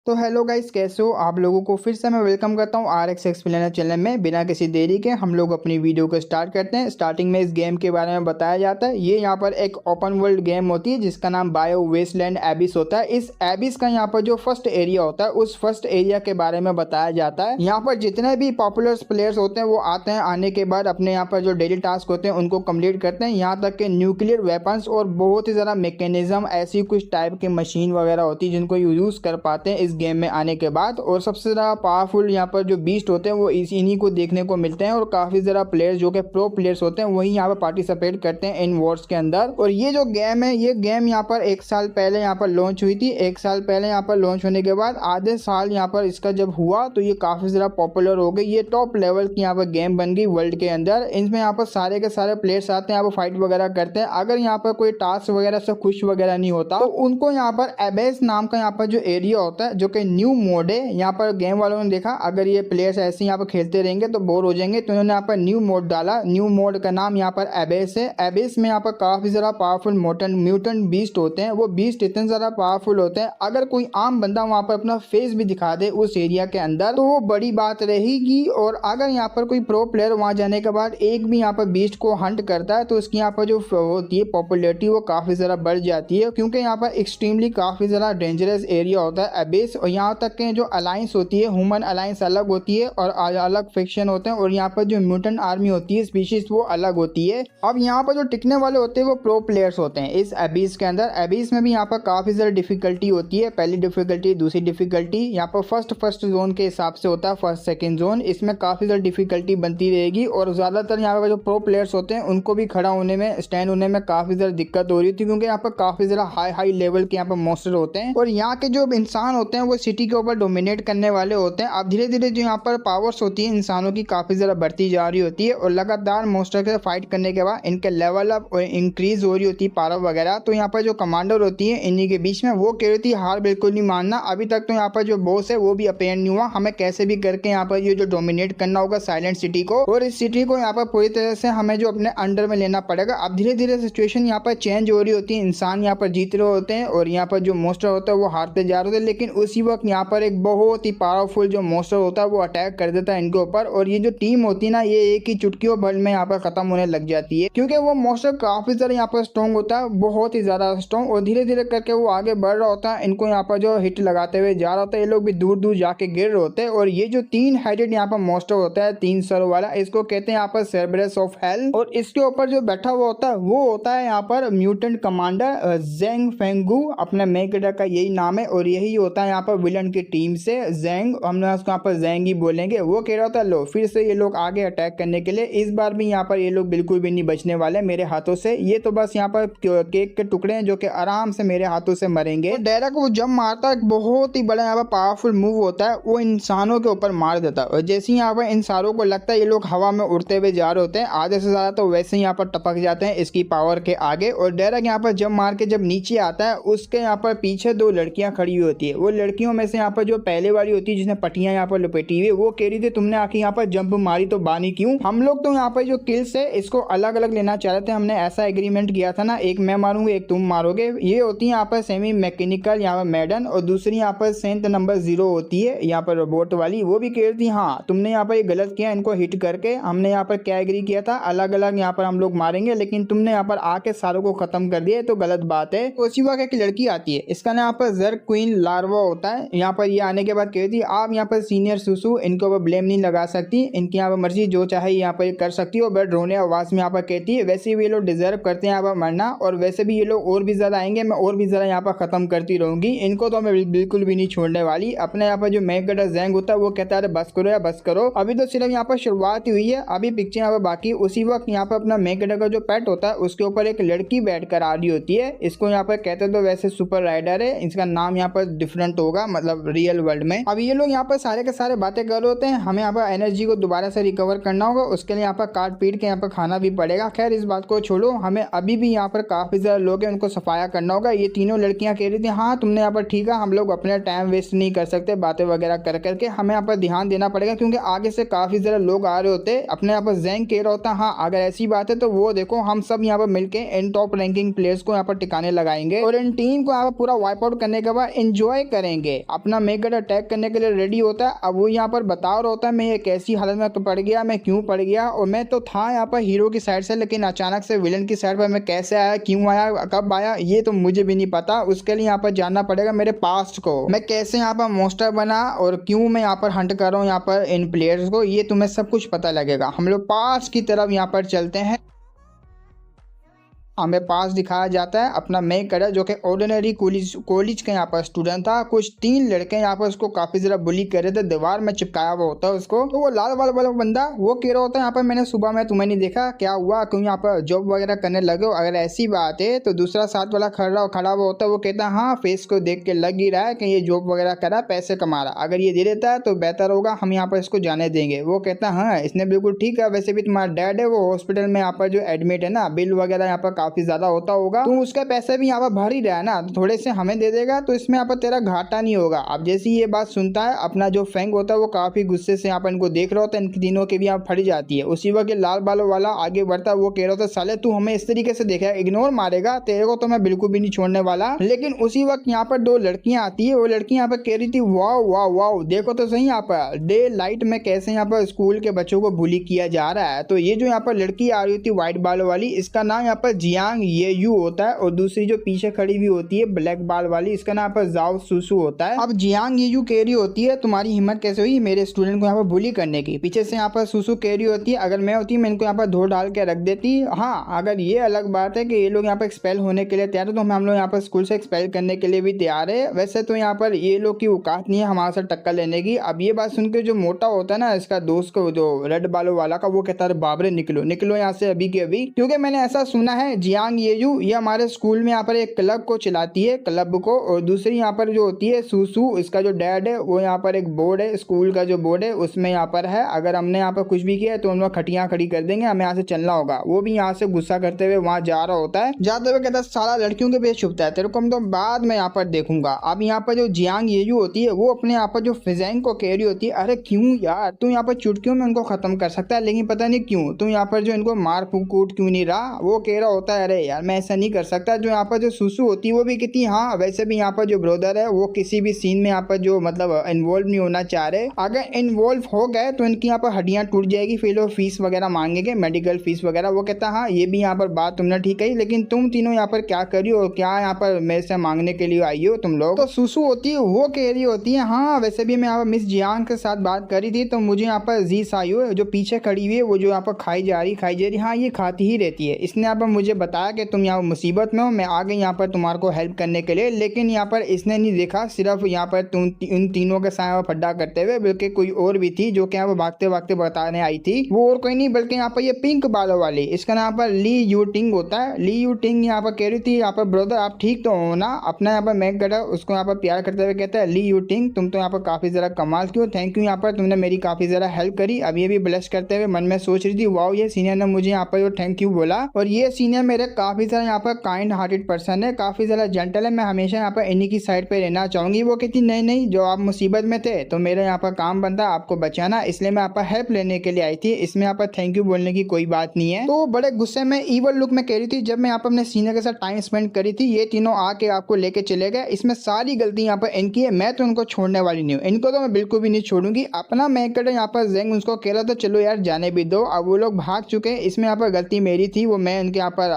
तो hello guys, कैसे हो आप लोगों को फिर से मैं वेलकम करता हूँ RX एक्सप्लेनर चैनल में। बिना किसी देरी के हम लोग अपनी वीडियो को स्टार्ट करते हैं। स्टार्टिंग में इस गेम के बारे में बताया जाता है। ये यहाँ पर एक ओपन वर्ल्ड गेम होती है जिसका नाम बायो वेस्टलैंड एबिस होता है। इस एबिस का यहाँ पर जो फर्स्ट एरिया होता है उस फर्स्ट एरिया के बारे में बताया जाता है। यहाँ पर जितने भी पॉपुलर प्लेयर्स होते हैं वो आते हैं, आने के बाद अपने यहाँ पर जो डेली टास्क होते हैं उनको कम्प्लीट करते हैं। यहाँ तक के न्यूक्लियर वेपन्स और बहुत ही ज़्यादा मैकेनिज्म, ऐसी कुछ टाइप की मशीन वगैरह होती है जिनको यूज़ कर पाते हैं इस गेम में आने के बाद। और सबसे ज़्यादा पावरफुल यहाँ पर जो बीस्ट होते हैं वो इन्हीं को देखने को मिलते हैं। और काफ़ी ज़्यादा प्लेयर्स जो कि प्रो प्लेयर्स होते हैं वही यहाँ पर पार्टिसिपेट करते हैं इन वॉर्स के अंदर। और ये जो गेम है, ये गेम यहाँ पर 1 साल पहले यहाँ पर लॉन्च हुई थी। 1 साल पहले यहाँ पर लॉन्च होने के बाद आधे साल यहाँ पर इसका जब हुआ तो ये काफ़ी ज़्यादा पॉपुलर हो गई। ये टॉप लेवल की यहाँ पर गेम बन गई वर्ल्ड के अंदर। इसमें यहाँ पर सारे के सारे प्लेयर्स आते हैं, यहाँ पर फाइट वगैरह करते हैं। अगर यहाँ पर कोई टास्क वगैरह से खुश वगैरह नहीं होता तो उनको यहाँ पर एबेस नाम का यहाँ पर जो एरिया होता है, जो कि न्यू मोड है, यहाँ पर गेम वालों ने देखा अगर ये प्लेयर्स ऐसे यहाँ पर खेलते रहेंगे तो बोर हो जाएंगे, तो उन्होंने यहाँ पर न्यू मोड डाला। न्यू मोड का नाम यहाँ पर एबेस है। एबेस में यहाँ पर काफी ज्यादा पावरफुल म्यूटेंट बीस्ट होते हैं। वो बीस्ट इतने ज्यादा पावरफुल होते हैं, अगर कोई आम बंदा वहाँ पर अपना फेस भी दिखा दे उस एरिया के अंदर तो वो बड़ी बात रहेगी। और अगर यहाँ पर कोई प्रो प्लेयर वहाँ जाने के बाद एक भी यहाँ पर बीस्ट को हंट करता है तो उसकी यहाँ पर जो होती है पॉपुलरिटी वो काफी ज्यादा बढ़ जाती है, क्योंकि यहाँ पर एक्सट्रीमली काफी ज्यादा डेंजरस एरिया होता है एबेस। और यहाँ तक के जो अलायंस होती है, ह्यूमन अलायंस अलग होती है और अलग फिक्शन होते हैं। और यहाँ पर जो म्यूटेंट आर्मी होती है स्पीशीज वो अलग होती है। अब यहाँ पर जो टिकने वाले होते हैं वो प्रो प्लेयर्स होते हैं इस एबीस के अंदर। एबीस में भी यहाँ पर काफी ज्यादा डिफिकल्टी होती है। पहली डिफिकल्टी, दूसरी डिफिकल्टी, यहाँ पर फर्स्ट जोन के हिसाब से होता है, फर्स्ट सेकंड जोन। इसमें काफी ज्यादा डिफिकल्टी बनती रहेगी। और ज्यादातर यहाँ पर जो प्रो प्लेयर्स होते हैं उनको भी खड़ा होने में, स्टैंड होने में काफी ज्यादा दिक्कत हो रही थी, क्योंकि यहाँ पर काफी ज्यादा हाई लेवल के यहाँ पर मॉन्स्टर होते हैं। और यहाँ के जो इंसान होते हैं वो सिटी के ऊपर डोमिनेट करने वाले होते हैं। अब धीरे धीरे जो यहाँ पर पावर्स होती है इंसानों की काफी ज्यादा बढ़ती जा रही होती है। और लगातार मॉन्स्टर के फाइट करने के बाद इनके लेवल अप और इंक्रीज हो रही होती है पावर वगैरह। तो यहाँ पर जो कमांडर होती है इन्हीं के बीच में, वो कह रही थी हार बिल्कुल नहीं मानना। अभी तक तो यहाँ पर जो बॉस है वो भी अपेयर नहीं हुआ, हमें कैसे भी करके यहाँ पर ये जो डोमिनेट करना होगा साइलेंट सिटी को, और इस सिटी को यहाँ पर पूरी तरह से हमें जो अपने अंडर में लेना पड़ेगा। अब धीरे धीरे सिचुएशन यहाँ पर चेंज हो रही होती है, इंसान यहाँ पर जीत रहे होते हैं और यहाँ पर जो मॉन्स्टर होता है वो हारते जा रहे होते हैं। लेकिन उसी वक्त यहाँ पर एक बहुत ही पावरफुल जो मॉन्स्टर होता है वो अटैक कर देता है इनके ऊपर। और ये जो टीम होती है ना, ये एक ही चुटकियों भर में यहाँ पर खत्म होने लग जाती है, क्योंकि वो मॉन्स्टर काफी ज्यादा यहाँ पर स्ट्रॉन्ग होता है, बहुत ही ज्यादा स्ट्रॉन्ग। और धीरे धीरे करके वो आगे बढ़ रहा होता है, इनको यहाँ पर जो हिट लगाते हुए जा रहा होता है, ये लोग भी दूर दूर जाके गिर रहे होते हैं। और ये जो 3 हेडेड यहाँ पर मॉन्स्टर होता है, 3 सर वाला, इसको कहते हैं यहाँ पर सेरेब्रस ऑफ हेल। और इसके ऊपर जो बैठा हुआ होता है वो होता है यहाँ पर म्यूटेंट कमांडर जेंग फेंगू, अपने मेकडेर का यही नाम है। और यही होता है यहाँ पर विलन की टीम से जेंग, हमने उसको यहाँ पर जेंग ही बोलेंगे। वो कह रहा था लो फिर से ये लोग आगे अटैक करने के लिए। इस बार भी यहाँ पर ये लोग बिल्कुल भी नहीं बचने वाले मेरे हाथों से। ये तो बस यहाँ पर केक के टुकड़े हैं जो कि आराम से मेरे हाथों से मरेंगे। डेरा को वो जब मारता है, बहुत ही बड़ा यहाँ पर पावरफुल मूव होता है, वो इंसानों के ऊपर मार देता है। और जैसे ही यहाँ पर इंसानों को लगता है ये लोग हवा में उड़ते हुए जा रहे होते हैं आधे से ज्यादा, तो वैसे ही यहाँ पर टपक जाते हैं इसकी पावर के आगे। और डेरा यहाँ पर जब मार के जब नीचे आता है, उसके यहाँ पर पीछे 2 लड़कियां खड़ी हुई होती है। वो लड़कियों में से यहाँ पर जो पहले वाली होती है जिसने पट्टियां यहाँ पर लपेटी हुई, वो कह रही थी तुमने आके यहाँ पर जंप मारी तो बानी क्यों? हम लोग तो यहाँ पर जो किल्स है इसको अलग अलग लेना चाह रहे थे, हमने ऐसा एग्रीमेंट किया था ना, एक मैं मारूंगा एक तुम मारोगे। ये होती है यहाँ पर सेमी मैकेनिकल यहाँ पर मैडन। और दूसरी यहाँ पर सेंट नंबर 0 होती है यहाँ पर रोबोट वाली, वो भी कह रही थी हाँ तुमने यहाँ पर गलत किया, इनको हिट करके हमने यहाँ पर क्या एग्री किया था, अलग अलग यहाँ पर हम लोग मारेंगे, लेकिन तुमने यहाँ पर आके सारों को खत्म कर दिया, तो गलत बात है। तो उसी वक्त एक लड़की आती है, इसका नाम यहाँ पर जर क्वीन लार्वा होता है। यहाँ पर ये आने के बाद कहती है आप यहाँ पर सीनियर सुसु, इनके ऊपर ब्लेम नहीं लगा सकती, इनकी यहाँ पर मर्जी, जो चाहे यहाँ पर कर सकती हो। बट रोने आवाज में यहाँ पर कहती है वैसे भी ये लोग डिजर्व करते हैं यहाँ पर मरना, और वैसे भी ये लोग और भी ज्यादा आएंगे, मैं और भी ज्यादा यहाँ पर खत्म करती रहूंगी, इनको तो मैं बिल्कुल भी नहीं छोड़ने वाली। अपने यहाँ पर जो मेकडेर जेंग होता है वो कहता है बस करो या बस करो, अभी तो सिर्फ यहाँ पर शुरुआत ही हुई है, अभी पिक्चर यहाँ पर बाकी। उसी वक्त यहाँ पर अपना मेकडेर का जो पेट होता है उसके ऊपर एक लड़की बैठ कर आ रही होती है। इसको यहाँ पर कहते तो वैसे सुपर राइडर है, इसका नाम यहाँ पर डिफरेंट होगा मतलब रियल वर्ल्ड में। अब ये लोग यहाँ पर सारे के सारे बातें कर रहे होते हैं, हमें यहाँ पर एनर्जी को दोबारा से रिकवर करना होगा, उसके लिए यहाँ पर काट पीट के यहाँ पर खाना भी पड़ेगा। खैर इस बात को छोड़ो, हमें अभी भी यहाँ पर काफी ज्यादा लोग हैं उनको सफाया करना होगा। ये तीनों लड़कियां कह रही थी हाँ तुमने यहाँ पर ठीक है, हम लोग अपने टाइम वेस्ट नहीं कर सकते बातें वगैरह कर करके, हमें यहाँ पर ध्यान देना पड़ेगा, क्योंकि आगे से काफी ज्यादा लोग आ रहे होते। अपने यहाँ पर जेंग कह रहा होता हाँ अगर ऐसी बात है तो वो देखो हम सब यहाँ पर मिलकर इन टॉप रैंकिंग प्लेयर्स को यहाँ पर टिकाने लगाएंगे और इन टीम को यहाँ पर पूरा वाइप आउट करने के बाद एंजॉय करेंगे। जाएंगे। अपना मेकगढ़ अटैक करने के लिए रेडी होता है। अब वो यहाँ पर बता रहा होता है मैं एक ऐसी हालत में तो पड़ गया, मैं क्यों पड़ गया, और मैं तो था यहाँ पर हीरो की साइड से, लेकिन अचानक से विलन की साइड पर मैं कैसे आया, क्यों आया, कब आया, ये तो मुझे भी नहीं पता। उसके लिए यहाँ पर जानना पड़ेगा मेरे पास्ट को, मैं कैसे यहाँ पर मॉन्स्टर बना और क्यों मैं यहाँ पर हंट कर रहा हूँ यहाँ पर इन प्लेयर्स को, ये तुम्हें सब कुछ पता लगेगा। हम लोग पास्ट की तरफ यहाँ पर चलते हैं। हमें पास दिखाया जाता है अपना मेकगढ़ जो कि ऑर्डिनरी कॉलेज का यहाँ पर स्टूडेंट था। कुछ 3 लड़के यहाँ पर उसको काफी ज्यादा बुली कर रहे थे, दीवार में चिपकाया हुआ होता है उसको। तो वो लाल वाला बंदा वो कह रहा होता है यहाँ पर मैंने सुबह में तुम्हें नहीं देखा, क्या हुआ, क्यों यहाँ पर जॉब वगैरह करने लगे हो, अगर ऐसी बात है तो दूसरा साथ वाला खड़ा हुआ होता है। वो कहता है हाँ फेस को देख के लग ही रहा है कि ये जॉब वगैरह करा, पैसे कमा रहा, अगर ये दे देता है तो बेहतर होगा, हम यहाँ पर इसको जाने देंगे। वो कहता है हाँ इसने बिल्कुल ठीक है, वैसे भी तुम्हारा डैड है वो हॉस्पिटल में यहाँ पर जो एडमिट है ना, बिल वगैरह यहाँ पर काफी ज्यादा होता होगा, तो उसका पैसा भी यहाँ पर भर ही रहा है ना, तो थोड़े से हमें दे देगा तो इसमें यहाँ पर तेरा घाटा नहीं होगा। अब जैसे ये बात सुनता है अपना जो फैंग होता है वो काफी गुस्से से यहाँ पर इनको देख रहा होता है, इनकी तीनों के भी यहाँ फट जाती है। उसी वक्त लाल बालों वाला आगे बढ़ता है, वो कह रहा था साले तू हमें इस तरीके से देखा इग्नोर मारेगा, तेरे को तो मैं बिल्कुल भी नहीं छोड़ने वाला। लेकिन उसी वक्त यहाँ पर 2 लड़कियां आती है, वो लड़की यहाँ पर कह रही थी वाह वाह वाह देखो तो सही यहाँ पर डे लाइट में कैसे यहाँ पर स्कूल के बच्चों को बुली किया जा रहा है। तो ये जो यहाँ पर लड़की आ रही थी व्हाइट बालों वाली, इसका नाम यहाँ पर जियांग येयू होता है, और दूसरी जो पीछे खड़ी हुई होती है ब्लैक बाल वाली, इसका नाम पर जाओ सुसु होता है। अब जियांग येयू कह रही होती है तुम्हारी हिम्मत कैसे हुई मेरे स्टूडेंट को यहाँ पर बुली करने की। पीछे से यहाँ पर सुसु कह रही होती है अगर मैं होती मैं इनको यहाँ पर धो डाल के रख देती। हाँ अगर ये अलग बात है कि ये लोग यहाँ पर एक्सपेल होने के लिए तैयार है तो हम लोग यहाँ पर स्कूल से एक्सपेल करने के लिए भी तैयार है। वैसे तो यहाँ पर ये लोग की औकात नहीं है हमारे साथ टक्कर लेने की। अब ये बात सुनकर जो मोटा होता है ना इसका दोस्त को, जो रेड बालों वाला का, वो कहता है बाबरे निकलो निकलो यहाँ से अभी के अभी, क्योंकि मैंने ऐसा सुना है जियांग येयू ये हमारे स्कूल में यहाँ पर एक क्लब को चलाती है, क्लब को। और दूसरी यहाँ पर जो होती है सुसु, इसका जो डैड है वो यहाँ पर एक बोर्ड है, स्कूल का जो बोर्ड है उसमें यहाँ पर है, अगर हमने यहाँ पर कुछ भी किया तो हम लोग खटियां खड़ी कर देंगे, हमें यहाँ से चलना होगा। वो भी यहाँ से गुस्सा करते हुए वहां जा रहा होता है, जाते हुए कहता है सारा लड़कियों के पेट छुपता है, तेरे को हम तो बाद में यहाँ पर देखूंगा। अब यहाँ पर जो जियांग येयू होती है वो अपने यहाँ पर जो फिजाइंग को कह रही होती है अरे क्यों यार तू यहाँ पर चुटकियों में उनको खत्म कर सकता है, लेकिन पता नहीं क्यों तू यहाँ पर जो इनको मार कूट क्यों नहीं रहा। वो कह रहा होता है अरे यार मैं ऐसा नहीं कर सकता। जो यहाँ पर जो सुसु होती है वो भी कहती हाँ वैसे भी यहाँ पर जो ब्रदर है वो किसी भी सीन में यहाँ पर जो मतलब इन्वॉल्व नहीं होना चाह रहे, अगर इन्वॉल्व हो गए तो इनकी यहाँ पर हड्डियां टूट जाएगी, फिर लोग फीस वगैरह मांगेंगे, मेडिकल फीस वगैरह। वो कहता हाँ ये भी यहाँ पर बात तुमने ठीक कही, लेकिन तुम तीनों यहाँ पर क्या करी हो, क्या यहाँ पर मेरे से मांगने के लिए आई हो तुम लोग। तो सुसु होती है वो कह रही होती है हाँ वैसे भी मैं यहाँ पर मिस जियांग के साथ बात करी थी तो मुझे यहाँ पर जी सायू जो पीछे खड़ी हुई है वो जो यहाँ पर खाई जा रही हाँ ये खाती ही रहती है, इसने यहाँ पर मुझे बताया कि तुम यहाँ मुसीबत में हो, मैं आ गई यहाँ पर तुम्हारे को हेल्प करने के लिए। लेकिन यहाँ पर इसने नहीं देखा सिर्फ यहाँ पर तुम इन तीनों के साथ फड्डा करते हुए, बल्कि कोई और भी थी जो कि यहाँ पर भागते भागते बताने आई थी। वो और कोई नहीं बल्कि यहाँ पर ये पिंक बालों वाली, इसका नाम पर ली यू टिंग होता है। ली यू टिंग यहाँ पर कह रही थी यहाँ पर ब्रदर आप ठीक तो हो ना, अपना यहाँ पर मेकगढ़ उसको यहाँ पर प्यार करते हुए कहता है ली यू टिंग तुम तो यहाँ पर काफी जरा कमाल की हो, थैंक यू यहाँ पर तुमने मेरी काफी जरा हेल्प करी। अब ये भी ब्लश करते हुए मन में सोच रही थी वाओ ये सीनियर ने मुझे यहाँ पर थैंक यू बोला, और ये सीनियर मेरे काफी ज्यादा यहाँ पर काइंड हार्टेड पर्सन है, काफी ज्यादा जेंटल है, मैं हमेशा यहाँ पर इन्हीं की साइड पे रहना चाहूंगी। वो कहती नहीं नहीं जो आप मुसीबत में थे तो मेरा यहाँ पर काम बनता आपको बचाना, इसलिए मैं यहाँ पर हेल्प लेने के लिए आई थी, इसमें यहाँ पर थैंक यू बोलने की कोई बात नहीं है। तो बड़े गुस्से में ईवल लुक में कह रही थी जब मैं यहाँ पर अपने सीनियर के साथ टाइम स्पेंड करी थी ये तीनों आके आपको लेके चले गए, इसमें सारी गलती यहाँ पर इनकी है, मैं तो उनको छोड़ने वाली नहीं हूँ, इनको तो मैं बिल्कुल भी नहीं छोड़ूंगी। अपना मेकगढ़ यहाँ पर जेंग उसको कह रहा था चलो यार जाने भी दो, अब वो लोग भाग चुके हैं, इसमें यहाँ पर गलती मेरी थी, वो मैं उनके यहाँ पर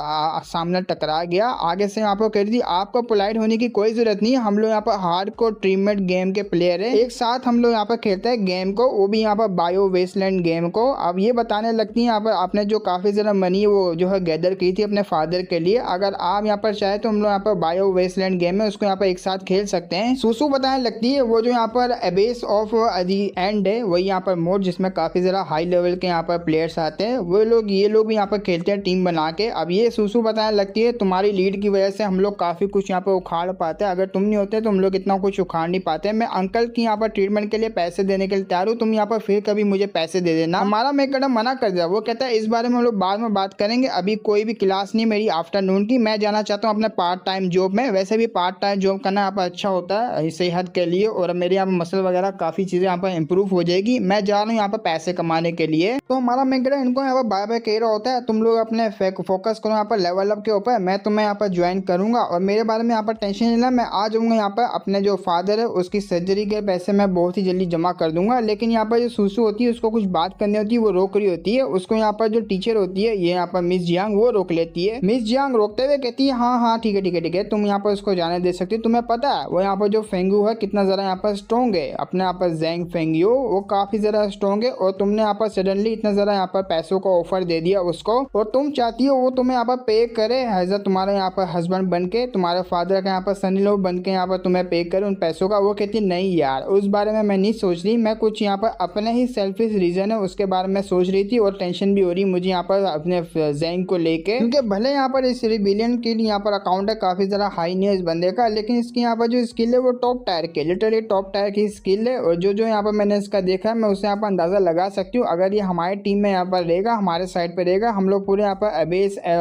सामने टकरा गया। आगे से यहाँ पर कह रही थी आपको पोलाइट होने की कोई जरूरत नहीं है, हम लोग यहाँ पर हार्ड को ट्रीटमेंट गेम के प्लेयर है, एक साथ हम लोग यहाँ पर खेलते हैं गेम को, वो भी यहाँ पर बायो वेस्टलैंड गेम को। अब ये बताने लगती है यहाँ पर आपने जो काफी ज्यादा मनी वो जो है गैदर की थी अपने फादर के लिए, अगर आप यहाँ पर चाहे तो हम लोग यहाँ पर बायो वेस्टलैंड गेम है उसको यहाँ पर एक साथ खेल सकते हैं। सुसु बताने लगती है वो जो यहाँ पर एबेस ऑफ दी एंड है वही यहाँ पर मोड जिसमें काफी ज्यादा हाई लेवल के यहाँ पर प्लेयर्स आते हैं, वो लोग ये लोग भी यहाँ पर खेलते हैं टीम बना के। अब ये सुसु बताने लगती है तुम्हारी लीड की वजह से हम लोग काफी कुछ यहाँ पर उखाड़ पाते हैं, अगर तुम नहीं होते तो हम लोग इतना कुछ उखाड़ नहीं पाते। मैं अंकल की यहाँ पर ट्रीटमेंट के लिए पैसे देने के लिए तैयार हूँ, तुम यहाँ पर फिर कभी मुझे पैसे दे देना। हमारा मेकगढ़ मना कर दिया, वो कहता है इस बारे में हम लोग बाद में बात करेंगे, अभी कोई भी क्लास नहीं मेरी आफ्टरनून की, मैं जाना चाहता हूँ अपने पार्ट टाइम जॉब में। वैसे भी पार्ट टाइम जॉब करना यहाँ पर अच्छा होता है सेहत के लिए, और मेरे यहाँ पर मसल वगैरह काफी चीजें यहाँ पर इंप्रूव हो जाएगी, मैं जा रहा हूँ यहाँ पर पैसे कमाने के लिए। तो हमारा मेकगढ़ इनको यहाँ पर बाय बाय कह रहा होता है तुम लोग अपने फोकस करो यहाँ पर लेवल अप के ऊपर, मैं तुम्हें यहाँ पर ज्वाइन करूंगा और मेरे बारे में यहाँ पर टेंशन नहीं लेना, मैं आ जाऊंगा यहाँ पर। अपने जो फादर है उसकी सर्जरी के पैसे मैं बहुत ही जल्दी जमा कर दूंगा। लेकिन यहाँ पर जो सुसु होती है उसको कुछ बात करनी होती है, वो रोक रही होती है उसको। यहाँ पर जो टीचर होती है ये यहाँ पर मिस जियांग, वो रोक लेती है। मिस जियांग रोकते हुए कहती है हाँ हाँ ठीक है ठीक है ठीक है, तुम यहाँ पर उसको जाने दे सकती हो। तुम्हें पता है वो यहाँ पर जो फेंगू है कितना ज़रा यहाँ पर स्ट्रॉन्ग है, अपने यहाँ पर जैंग फेंगियो वो काफ़ी ज़रा स्ट्रॉन्ग है, और तुमने यहाँ पर सडनली इतना ज़रा यहाँ पर पैसों का ऑफर दे दिया उसको, और तुम चाहती हो वो तुम्हें यहाँ पर पे करे एज अ तुम्हारा यहाँ पर हस्बैंड बन के, तुम्हारे फादर का यहाँ पर सनी लो बन के यहाँ पर तुम्हें पे करे उन पैसों का। वो कहती नहीं यार उस बारे में मैं नहीं सोच रही, मैं कुछ यहाँ पर अपने ही सेल्फिश रीजन है उसके बारे में सोच रही थी, और टेंशन भी हो रही मुझे यहाँ पर अपने जैंग को लेके, क्योंकि भले यहाँ पर इस रिबिलियन के लिए यहाँ पर अकाउंट है काफी ज़रा हाई नहीं है इस बंदे का, लेकिन इसकी यहाँ पर जो स्किल है वो टॉप टायर की, लिटरली टॉप टायर की स्किल है। और जो जो यहाँ पर मैंने इसका देखा है मैं उससे यहाँ पर अंदाजा लगा सकती हूँ, अगर ये हमारी टीम में यहाँ पर रहेगा, हमारे साइड पे रहेगा, हम लोग पूरे यहाँ पर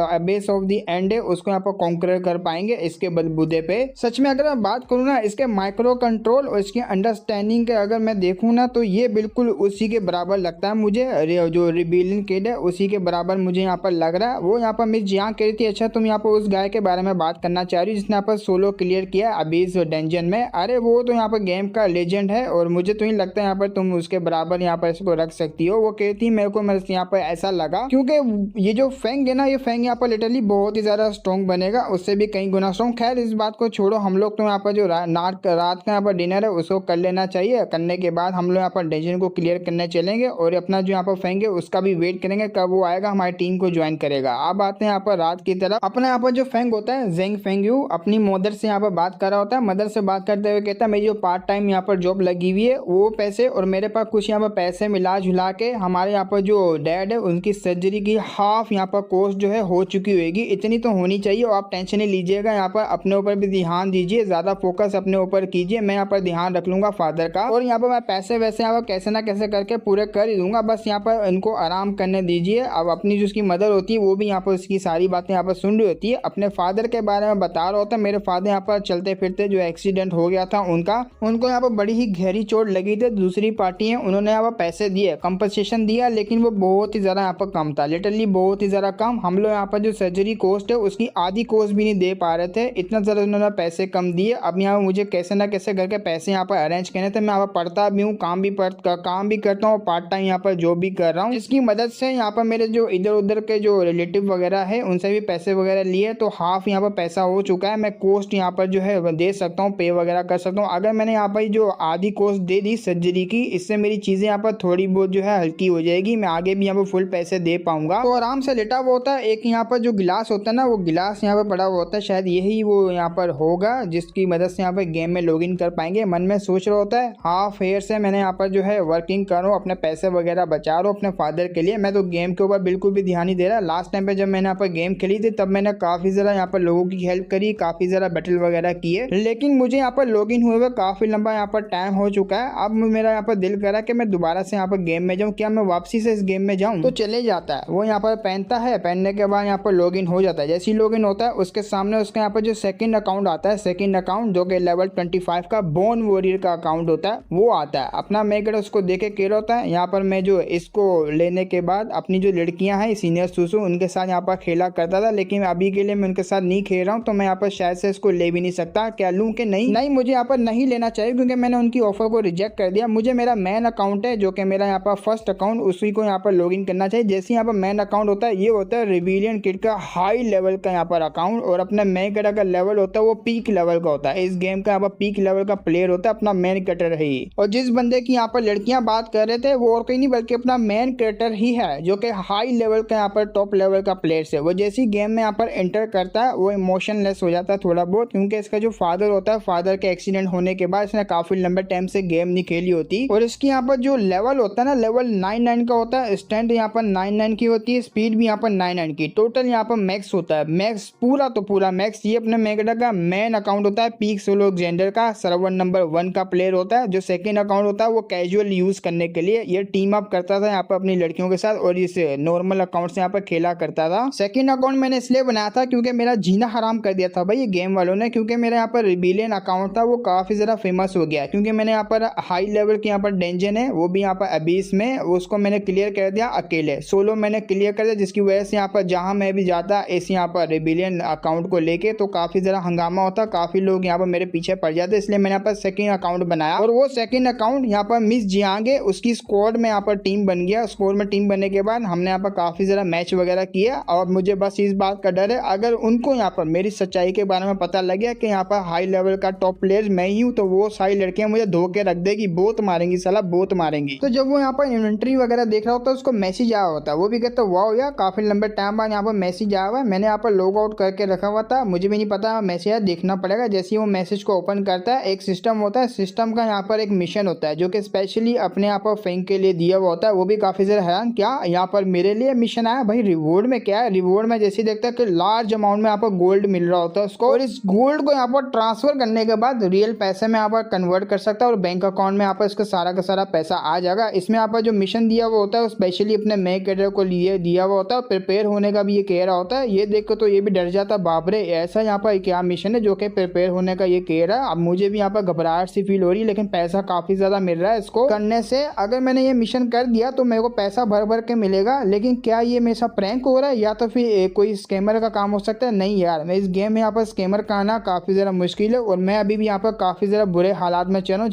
अबेस ऑफ द एंड है उसको यहाँ पर कॉन्कर कर पाएंगे इसके बलबूते पे। सच में अगर मैं बात करूँ ना इसके माइक्रो कंट्रोल और इसकी अंडरस्टैंडिंग के अगर मैं देखूँ ना तो ये बिल्कुल उसी के बराबर लगता है मुझे, जो रिबिलियन किड है उसी के बराबर मुझे यहाँ पर लग रहा है। वो यहाँ पर मिस जियांग कह रही थी अच्छा तुम यहाँ पर उस गाय के बारे में बात करना चाह रही हो जिसने यहाँ पर सोलो क्लियर किया अभी इस डेंजन में, अरे वो तो यहाँ पर गेम का लेजेंड है और मुझे तो नहीं लगता यहाँ पर तुम उसके बराबर यहाँ पर इसको रख सकती हो। वो कहती मेरे को यहाँ पर ऐसा लगा क्योंकि ये जो फेंग है ना, ये फेंग यहाँ पर लिटरली बहुत ही ज्यादा स्ट्रॉन्ग बनेगा, उससे भी कई गुना स्ट्रॉन्ग। खैर इस बात को छोड़ो, हम लोग तो यहाँ पर जो रात का यहाँ पर डिनर है उसको कर लेना चाहिए, करने के बाद हम लोग यहाँ पर डेंजन को क्लियर करने चलेंगे और अपना जो यहाँ पर फेंग है उसका भी वेट करेंगे कब वो आएगा हमारी टीम को ज्वाइन करेगा। अब आते हैं यहाँ पर रात की तरफ। अपना यहाँ पर जो फेंग होता है जेंग फेंगयू अपनी मदर से यहाँ पर बात कर रहा होता है, मदर से बात करते हुए कहता है मेरी जो पार्ट टाइम यहाँ पर जॉब लगी हुई है वो पैसे और मेरे पास कुछ यहाँ पर पैसे मिला जुला के हमारे यहाँ पर जो डैड है उनकी सर्जरी की हाफ यहाँ पर कॉस्ट जो है हो चुकी होगी, इतनी तो होनी चाहिए। और आप टेंशन नहीं लीजिएगा, यहाँ पर अपने ऊपर भी ध्यान दीजिए, ज्यादा फोकस अपने ऊपर कीजिए, मैं यहाँ पर ध्यान रख लूंगा फादर का, और यहाँ पर मैं पैसे वैसे यहाँ पर कैसे ना कैसे करके पूरे कर ही दूंगा, बस यहाँ पर इनको आराम करने दीजिए। अब अपनी जो उसकी मदर होती है वो भी यहाँ पर उसकी सारी बातें यहाँ पर सुन रही होती है, अपने फादर के बारे में बता रहा होता है। मेरे फादर यहाँ पर चलते फिरते जो एक्सीडेंट हो गया था उनको यहाँ पर बड़ी ही गहरी चोट लगी थी, दूसरी पार्टी है उन्होंने यहाँ पर पैसे दिए, कंपनसेशन दिया, लेकिन वो बहुत ही ज्यादा यहाँ पर कम था, लिटरली बहुत ही ज्यादा कम। हम लोग यहाँ पर जो सर्जरी कॉस्ट है उसकी आधी कॉस्ट भी नहीं दे पा रहे थे, इतना ज्यादा उन्होंने पैसे कम दिए। अब यहाँ मुझे कैसे ना कैसे करके पैसे यहाँ पर अरेंज करने थे, मैं यहाँ पर पढ़ता भी हूँ, काम भी करता हूँ, पार्ट टाइम यहाँ पर जॉब भी कर रहा हूँ, जिसकी मदद से यहाँ पर मेरे जो इधर उधर के जो रिलेटिव वगैरह है उनसे भी पैसे वगैरह लिए, तो हाफ यहाँ पर पैसा हो चुका है। मैं कॉस्ट यहाँ पर जो है दे सकता हूँ, पे वगैरह कर सकता हूँ। अगर मैंने यहाँ पर जो आधी कॉस्ट दे दी सर्जरी की, इससे मेरी चीजें यहाँ पर थोड़ी बहुत जो है हल्की हो जाएगी, मैं आगे भी यहाँ पर फुल पैसे दे पाऊंगा। तो आराम से लेटा हुआ होता है, एक यहाँ पर जो गिलास होता है ना वो गिलास यहाँ पर पड़ा हुआ होता है, शायद यही वो यहाँ पर होगा जिसकी मदद से यहाँ पर गेम में लॉगिन कर पाएंगे। मन में सोच रहा होता है हाफ हेयर से मैंने यहाँ पर जो है वर्किंग कर रहा हूँ, अपने पैसे वगैरह बचा रहा हूँ अपने फादर के लिए, मैं तो गेम के ऊपर बिल्कुल भी ध्यान नहीं दे रहा। लास्ट टाइम पे जब मैंने यहाँ पर गेम खेली थी तब मैंने काफी जरा यहाँ पर लोगों की हेल्प करी, काफी जरा बैटल वगैरह किए, लेकिन मुझे यहाँ पर लॉगिन हुए हुए काफी लंबा यहाँ पर टाइम हो चुका है। अब मेरा यहाँ पर दिल करा कि मैं दोबारा से यहाँ पर गेम में जाऊँ, क्या मैं वापसी से इस गेम में जाऊँ, तो चले जाता है। वो यहाँ पर पहनता है, पहनने के बाद यहाँ पर लॉगिन हो जाता है। जैसे ही लॉगिन होता है उसके सामने उसका यहाँ पर जो सेकंड अकाउंट आता है, सेकंड अकाउंट जो कि लेवल 25 का बोन वॉरियर का अकाउंट होता है वो आता है। अपना मेकर उसको देखे कह रहा होता है यहाँ पर मैं जो इसको लेने के बाद अपनी जो लड़कियां हैं सीनियर सुसु उनके साथ यहाँ पर खेला करता था, लेकिन अभी के लिए मैं उनके साथ नहीं खेल रहा हूँ, तो मैं यहाँ पर शायद से इसको ले भी नहीं सकता। क्या लूँ कि नहीं मुझे यहाँ पर नहीं लेना चाहिए क्योंकि मैंने उनकी ऑफर को रिजेक्ट कर दिया। मुझे मेरा मेन अकाउंट है जो कि मेरा यहाँ पर फर्स्ट अकाउंट, उसी को यहाँ पर लॉगिन करना चाहिए। जैसे यहाँ पर मेन अकाउंट होता है ये होता है रिबिलियन किड का हाई लेवल का यहाँ पर अकाउंट, और अपना मेन कटर का लेवल होता है वो पीक लेवल का होता है। इस गेम का यहाँ पर पीक लेवल का प्लेयर होता है अपना मेन कटर ही। और जिस बंदे की यहाँ पर लड़कियां बात कर रहे थे वो और कोई नहीं बल्कि अपना मेन कैरेक्टर ही है जो कि हाई लेवल का यहाँ पर टॉप लेवल का प्लेयर है। वो जैसी गेम में यहाँ पर एंटर करता है वो इमोशनलेस हो जाता है थोड़ा बहुत, क्योंकि इसका जो फादर होता है, फादर के एक्सीडेंट होने के बाद इसने काफी लंबे टाइम से गेम नहीं खेली होती। और इसकी यहाँ पर जो लेवल होता है ना लेवल 99 का होता है, स्टैंड यहाँ पर 99 की होती है, स्पीड भी यहाँ पर 99 की, टोटल यहाँ पर मैक्स होता है, मैक्स पूरा तो पूरा मैक्स। ये अपने मेगडा का मेन अकाउंट होता है, पीक सोलो जेंडर का सर्वर नंबर 1 का प्लेयर होता है। जो सेकंड अकाउंट होता है वो कैजुअल यूज करने के लिए, ये टीम अप करता था यहाँ पर अपनी लड़कियों के साथ और इस नॉर्मल अकाउंट से यहाँ पर खेला करता था। सेकंड अकाउंट मैंने इसलिए बनाया था क्योंकि मेरा जीना हराम कर दिया था भाई ये गेम वालों ने, क्योंकि मेरा यहाँ पर रिबिलियन अकाउंट था वो काफी ज्यादा फेमस हो गया, क्योंकि मैंने यहाँ पर हाई लेवल की यहाँ पर डेंजन है वो भी यहाँ पर अबीस में, उसको मैंने क्लियर कर दिया अकेले, सोलो मैंने क्लियर कर दिया, जिसकी वजह से यहाँ पर जहाँ मैं समय भी जाता इस यहाँ पर रिबिलियन अकाउंट को लेके, तो काफी ज़रा हंगामा होता, काफी लोग यहाँ पर मेरे पीछे पड़ जाते, इसलिए मैंने यहाँ पर सेकंड अकाउंट बनाया। और वो सेकंड अकाउंट यहाँ पर मिस जियांगे उसकी स्क्वाड में यहाँ पर टीम बन गया। स्क्वाड में टीम बनने के बाद हमने यहाँ पर काफी ज़रा मैच वगैरह किया, और मुझे बस इस बात का डर है अगर उनको यहाँ पर मेरी सच्चाई के बारे में पता लग गया कि यहाँ पर हाई लेवल का टॉप प्लेयर मैं ही हूँ, तो वो सारी लड़कियां मुझे धो के रख देगी, बोत मारेंगी, साला बोत मारेंगी। तो जब वो यहाँ पर इन्वेंट्री वगैरह देख रहा होता है उसको मैसेज आया होता है, वो भी कहता है वाओ यार काफी लंबे टाइम बाद यहाँ पर मैसेज आया हुआ है। मैंने यहाँ पर लॉग आउट करके रखा हुआ था, मुझे भी नहीं पता मैसेज आया, देखना पड़ेगा। जैसे ही वो मैसेज को ओपन करता है एक सिस्टम होता है, सिस्टम का यहाँ पर एक मिशन होता है जो कि स्पेशली अपने यहाँ पर फेंक के लिए दिया हुआ होता है। वो भी काफी ज्यादा हैरान, क्या यहाँ पर मेरे लिए मिशन आया भाई, रिवॉर्ड में क्या है? रिवॉर्ड में जैसे देखता है कि लार्ज अमाउंट में यहाँ पर गोल्ड मिल रहा होता है उसको, और इस गोल्ड को यहाँ पर ट्रांसफर करने के बाद रियल पैसे में यहाँ पर कन्वर्ट कर सकता है और बैंक अकाउंट में यहाँ पर इसका सारा का सारा पैसा आ जाएगा। इसमें यहाँ पर जो मिशन दिया हुआ होता है वो स्पेशली अपने मेक कैरेक्टर को लिए दिया हुआ होता है, प्रिपेयर होने का भी ये कह रहा होता है। ये देख कर तो ये भी डर जाता, बाप रे ऐसा यहाँ पर क्या मिशन है जो कि प्रिपेयर होने का ये कह रहा है। अब मुझे भी यहाँ पर घबराहट सी फील हो रही है, लेकिन पैसा काफी ज्यादा मिल रहा है इसको करने से। अगर मैंने ये मिशन कर दिया तो मेरे को पैसा भर भर के मिलेगा, लेकिन क्या ये मेरे साथ प्रैंक हो रहा है या तो फिर कोई स्कैमर का काम हो सकता है? नहीं यार, मैं इस गेम में यहाँ पर स्कैमर का आना काफी ज्यादा मुश्किल है, और मैं अभी भी यहाँ पर काफी ज्यादा बुरे हालात में चल रहा हूँ।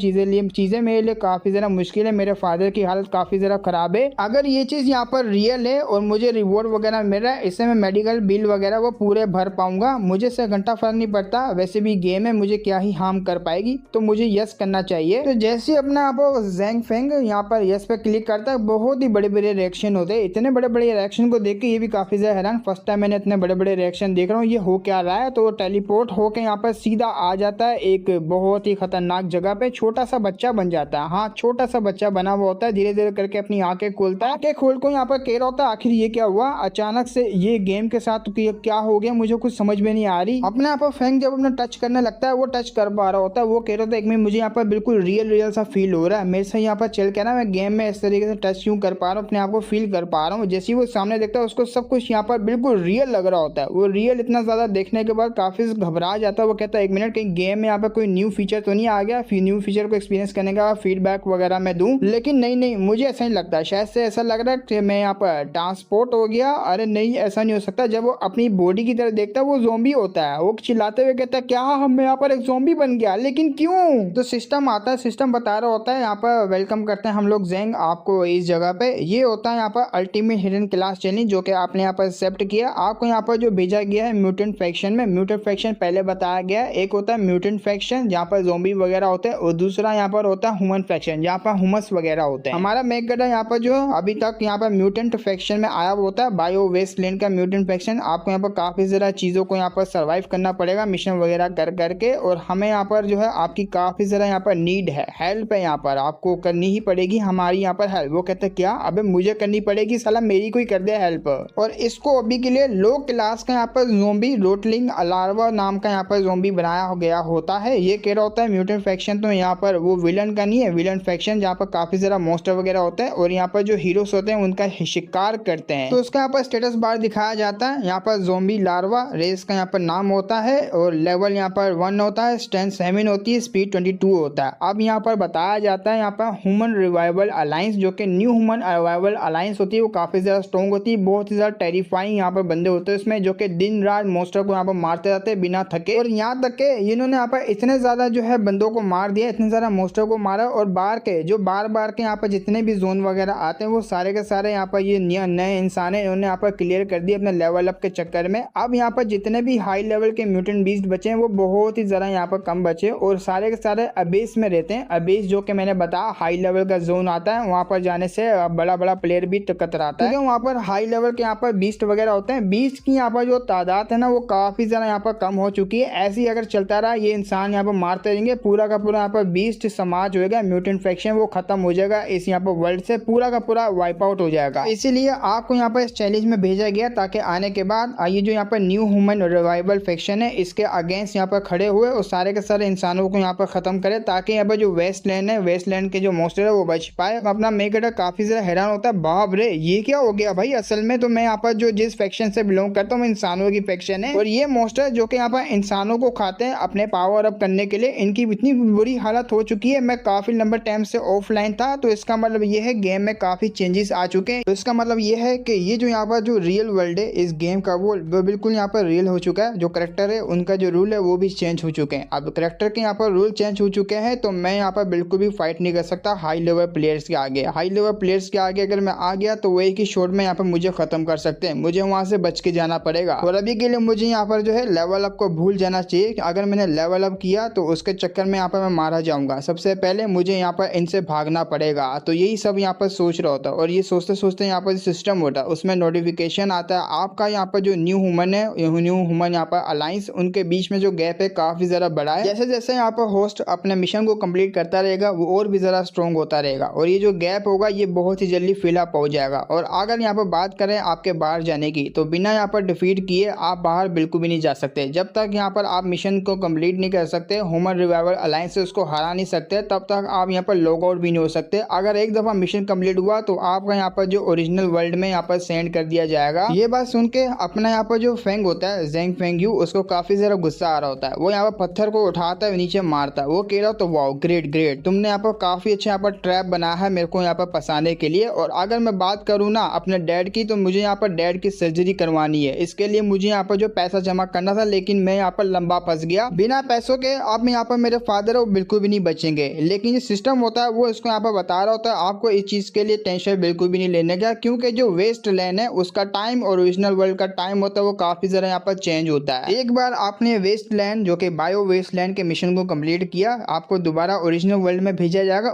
चीजें मेरे लिए काफी ज्यादा मुश्किल है, मेरे फादर की हालत काफी ज्यादा खराब है। अगर ये चीज यहाँ पर रियल है और मुझे रिवॉर्ड वगैरह मिल रहा है, इससे मैं मेडिकल बिल वगैरह वो पूरे भर पाऊंगा, मुझे से घंटा फर्क नहीं पड़ता। वैसे भी गेम है, मुझे क्या ही हार्म कर पाएगी, तो मुझे यस करना चाहिए। तो जैसे ही अपना आप ज़ैंग फेंग यहाँ पर यस पे क्लिक करता है, बहुत ही बड़े बड़े रिएक्शन होते हैं। इतने बड़े बड़े रिएक्शन को देख के ये भी काफी ज्यादा हैरान, फर्स्ट टाइम मैंने इतने बड़े बड़े रिएक्शन देख रहा हूँ, ये हो क्या रहा है। तो टेलीपोर्ट होके यहाँ पर सीधा आ जाता है एक बहुत ही खतरनाक जगह पे, छोटा सा बच्चा बन जाता है। हाँ, छोटा सा बच्चा बना हुआ होता है, धीरे धीरे करके अपनी आंखें खोलता है। आंखें खोल को यहाँ पर कह रहा होता है आखिर ये क्या हुआ, अचानक से ये गेम के साथ क्या हो गया, मुझे कुछ समझ में नहीं आ रही। अपने आप फैंग जब अपना टच करने लगता है, वो टच कर पा रहा होता है, वो कह रहा था एक मिनट मुझे यहाँ पर बिल्कुल रियल सा फील हो रहा है, मेरे से यहाँ पर चल के ना मैं गेम में इस तरीके से टच क्यों कर पा रहा हूँ, अपने आप को फील कर पा रहा हूँ। जैसे ही वो सामने देखता है उसको सब कुछ यहाँ पर बिल्कुल रियल लग रहा होता है। वो रियल इतना ज्यादा देखने के बाद काफी घबरा जाता है। वो कहता है एक मिनट कहीं गेम में यहाँ पर कोई न्यू फीचर तो नहीं आ गया, फिर न्यू फीचर को एक्सपीरियंस करने का फीडबैक वगैरह मैं दूं। लेकिन नहीं, मुझे ऐसा नहीं लगता, शायद से ऐसा लग रहा है कि मैं यहाँ पर ट्रांसपोर्ट हो गया। अरे नहीं, ऐसा नहीं हो सकता। जब वो अपनी बॉडी की तरफ देखता है वो ज़ॉम्बी होता है, वो चिल्लाते हुए कहता है क्या हम यहाँ पर एक ज़ॉम्बी बन गया, लेकिन क्यों? तो सिस्टम आता है, सिस्टम बता रहा होता है यहाँ पर वेलकम करते हैं हम लोग ज़ैंग आपको इस जगह पे। ये होता है यहाँ पर अल्टीमेट हिडन क्लास चैलेंज जो कि आपने यहाँ पर एक्सेप्ट किया। आपको यहाँ पर जो भेजा गया है म्यूटेंट फैक्शन में, म्यूटेंट फैक्शन पहले बताया गया है, एक होता है म्यूटेंट फैक्शन जहाँ पर ज़ॉम्बी वगैरह होते हैं, और दूसरा यहाँ पर होता है ह्यूमन फैक्शन जहाँ पर ह्यूमंस वगैरह होते हैं। हमारा मेक गडा यहाँ पर जो अभी तक यहाँ पर म्यूटेंट फैक्शन में आया होता है, बायो वेस्टलैंड का म्यूटेंट फैक्शन। आपको यहाँ पर काफी ज्यादा चीजों को यहाँ पर सर्वाइव करना पड़ेगा मिशन वगैरह कर करके, और हमें यहाँ पर जो है आपकी काफी ज्यादा यहाँ पर नीड है, हेल्प है, यहाँ पर आपको करनी ही पड़ेगी हमारी यहाँ पर हेल्प। वो कहते हैं क्या, अबे मुझे करनी पड़ेगी, साला मेरी कोई कर दे हेल्प। और इसको अभी के लिए लो क्लास का यहाँ पर ज़ॉम्बी रोटलिंग अलार्वा नाम का यहाँ पर ज़ॉम्बी बनाया गया होता है। ये कह रहा होता है म्यूटेंट फैक्शन तो यहाँ पर वो विलन का नहीं है, विलन फैक्शन जहाँ पर काफी ज्यादा मॉन्स्टर वगैरह होते हैं और यहाँ पर जो हीरोज होते हैं उनका शिकार करते हैं। तो उसका यहाँ पर स्टेटस बार दिखाया जाता है, यहाँ पर ज़ॉम्बी लार्वा रेस का यहाँ पर नाम होता है, और लेवल यहाँ पर 1 होता है, स्ट्रेंथ 7 होती है, स्पीड 22 होता है। अब यहाँ पर बताया जाता है यहाँ पर ह्यूमन रिवाइवल अलायंस जो कि न्यू ह्यूमन रिवाइवल अलायंस होती है, वो काफी ज्यादा स्ट्रॉन्ग होती है, बहुत ही ज्यादा टेरिफाइंग यहाँ पर बंदे होते हैं उसमें, जो कि दिन रात मॉन्स्टर को यहाँ पर मारते रहते हैं बिना थके। और यहाँ तक के इन्होंने यहाँ पर इतने ज्यादा जो है बंदों को मार दिया, इतने ज्यादा मॉन्स्टर को मारा, और बार के यहाँ पर जितने भी जोन वगैरह आते हैं वो सारे के सारे यहाँ पर ये नए इंसान है, इन्होंने यहाँ पर क्लियर कर दिए अपने लेवल अप के चक्कर में। अब यहाँ पर जितने भी हाई लेवल के म्यूटेंट बीस्ट बचे हैं वो बहुत ही ज्यादा यहाँ पर कम बचे, और सारे के सारे अबेस में रहते हैं। अबेस जो कि मैंने बताया हाई लेवल का जोन आता है, वहाँ पर जाने से बड़ा बड़ा प्लेयर भी कतराता है, वहाँ पर हाई लेवल के यहाँ पर बीस्ट वगैरह होते हैं। बीस्ट की यहाँ पर जो तादाद है ना वो काफी ज्यादा यहाँ पर कम हो चुकी है। ऐसे ही अगर चलता रहा ये इंसान यहाँ पर मारते रहेंगे, पूरा का पूरा यहाँ पर बीस्ट समाज होगा, म्यूटेंट फैक्शन वो खत्म हो जाएगा, इस यहाँ पर वर्ल्ड से पूरा का पूरा वाइप आउट हो जाएगा। इसीलिए आपको यहाँ पर इस चैलेंज में भेजा गया ताकि आने के बाद ये जो यहाँ पर न्यू ह्यूमन रिवाइवल फैक्शन है इसके अगेंस्ट यहाँ पर खड़े हुए और सारे के सारे इंसानों को यहाँ पर खत्म करे, ताकि यहाँ पर जो वेस्टलैंड है, वेस्टलैंड के जो मॉन्स्टर है वो बच पाए। अपना मेकड़ा काफी ज्यादा हैरान होता है, बाप रे ये क्या हो गया भाई, असल में तो मैं यहाँ पर जो जिस फैक्शन से बिलोंग करता हूँ इंसानों की फैक्शन है, और ये मॉन्स्टर जो कि यहाँ पर इंसानों को खाते हैं अपने पावर अप करने के लिए, इनकी इतनी बुरी हालत हो चुकी है। मैं काफी लंबे टाइम से ऑफलाइन था, तो इसका मतलब ये है गेम में काफी चेंजेस आ चुके हैं। तो इसका मतलब ये है कि ये जो यहाँ पर जो रियल वर्ल्ड वर्ल्ड है, इस गेम का वो बिल्कुल यहाँ पर रियल हो चुका है। जो करेक्टर है उनका जो रूल है वो भी चेंज हो चुके हैं। अब करेक्टर के यहाँ पर रूल चेंज हो चुके हैं तो मैं यहाँ पर बिल्कुल भी फाइट नहीं कर सकता हाई लेवल प्लेयर्स के आगे। हाई लेवल प्लेयर्स के आगे अगर मैं आ गया तो वो एक ही शॉट में यहाँ पर मुझे खत्म कर सकते हैं, मुझे वहां से बच के जाना पड़ेगा। और अभी के लिए मुझे यहाँ पर जो है लेवल अप को भूल जाना चाहिए। अगर मैंने लेवल अप किया तो उसके चक्कर में यहाँ पर मैं मारा जाऊंगा। सबसे पहले मुझे यहाँ पर इनसे भागना पड़ेगा। तो यही सब यहाँ पर सोच रहा होता है और ये सोचते सोचते यहाँ पर सिस्टम होता है, उसमें नोटिफिकेशन आता है आपका यहाँ पर जो न्यू ह्यूमन है, न्यू ह्यूमन यहाँ पर अलायंस, उनके बीच में जो गैप है काफी ज्यादा बड़ा है। जैसे जैसे यहाँ पर होस्ट अपने मिशन को कंप्लीट करता रहेगा वो और भी ज्यादा स्ट्रॉन्ग होता रहेगा और ये जो गैप होगा ये बहुत ही जल्दी फिल अप हो जाएगा। और अगर यहाँ पर बात करें आपके बाहर जाने की, तो बिना यहाँ पर डिफीट किए आप बाहर बिल्कुल भी नहीं जा सकते। जब तक यहाँ पर आप मिशन को कंप्लीट नहीं कर सकते, ह्यूमन रिवाइवल अलायंस से उसको हरा नहीं सकते, तब तक आप यहाँ पर लॉग आउट भी नहीं हो सकते। अगर एक दफा मिशन कंप्लीट हुआ तो आपका यहाँ पर जो ओरिजिनल वर्ल्ड में यहाँ पर सेंड कर दिया जाएगा। ये बात सुन के अपना यहाँ पर जो फेंग होता है, जेंग फेंग यू, उसको काफी ज्यादा गुस्सा आ रहा होता है। वो यहाँ पर पत्थर को उठाता है नीचे मारता है। वो कह रहा तो वाओ ग्रेट ग्रेट, तुमने यहाँ पर काफी अच्छा यहाँ पर ट्रैप बनाया है मेरे को यहाँ पर फंसाने के लिए। और अगर मैं बात करूँ ना अपने डैड की, तो मुझे यहाँ पर डैड की सर्जरी करवानी है। इसके लिए मुझे यहाँ पर जो पैसा जमा करना था, लेकिन मैं यहाँ पर लंबा फंस गया। बिना पैसों के अब यहाँ पर मेरे फादर है वो बिल्कुल भी नहीं बचेंगे। लेकिन जो सिस्टम होता है वो इसको यहाँ पर बता रहा होता है आपको इस चीज के लिए टेंशन बिल्कुल भी नहीं लेने का, क्योंकि जो वेस्ट लैंड है उसका टाइम और ओरिजिनल वर्ल्ड का टाइम होता है वो काफी ज्यादा यहाँ पर चेंज होता है। एक बार आपने वेस्ट लैंड जो कि बायो वेस्ट लैंड के मिशन को कंप्लीट किया, आपको दोबारा ओरिजिनल वर्ल्ड में भेजा जाएगा।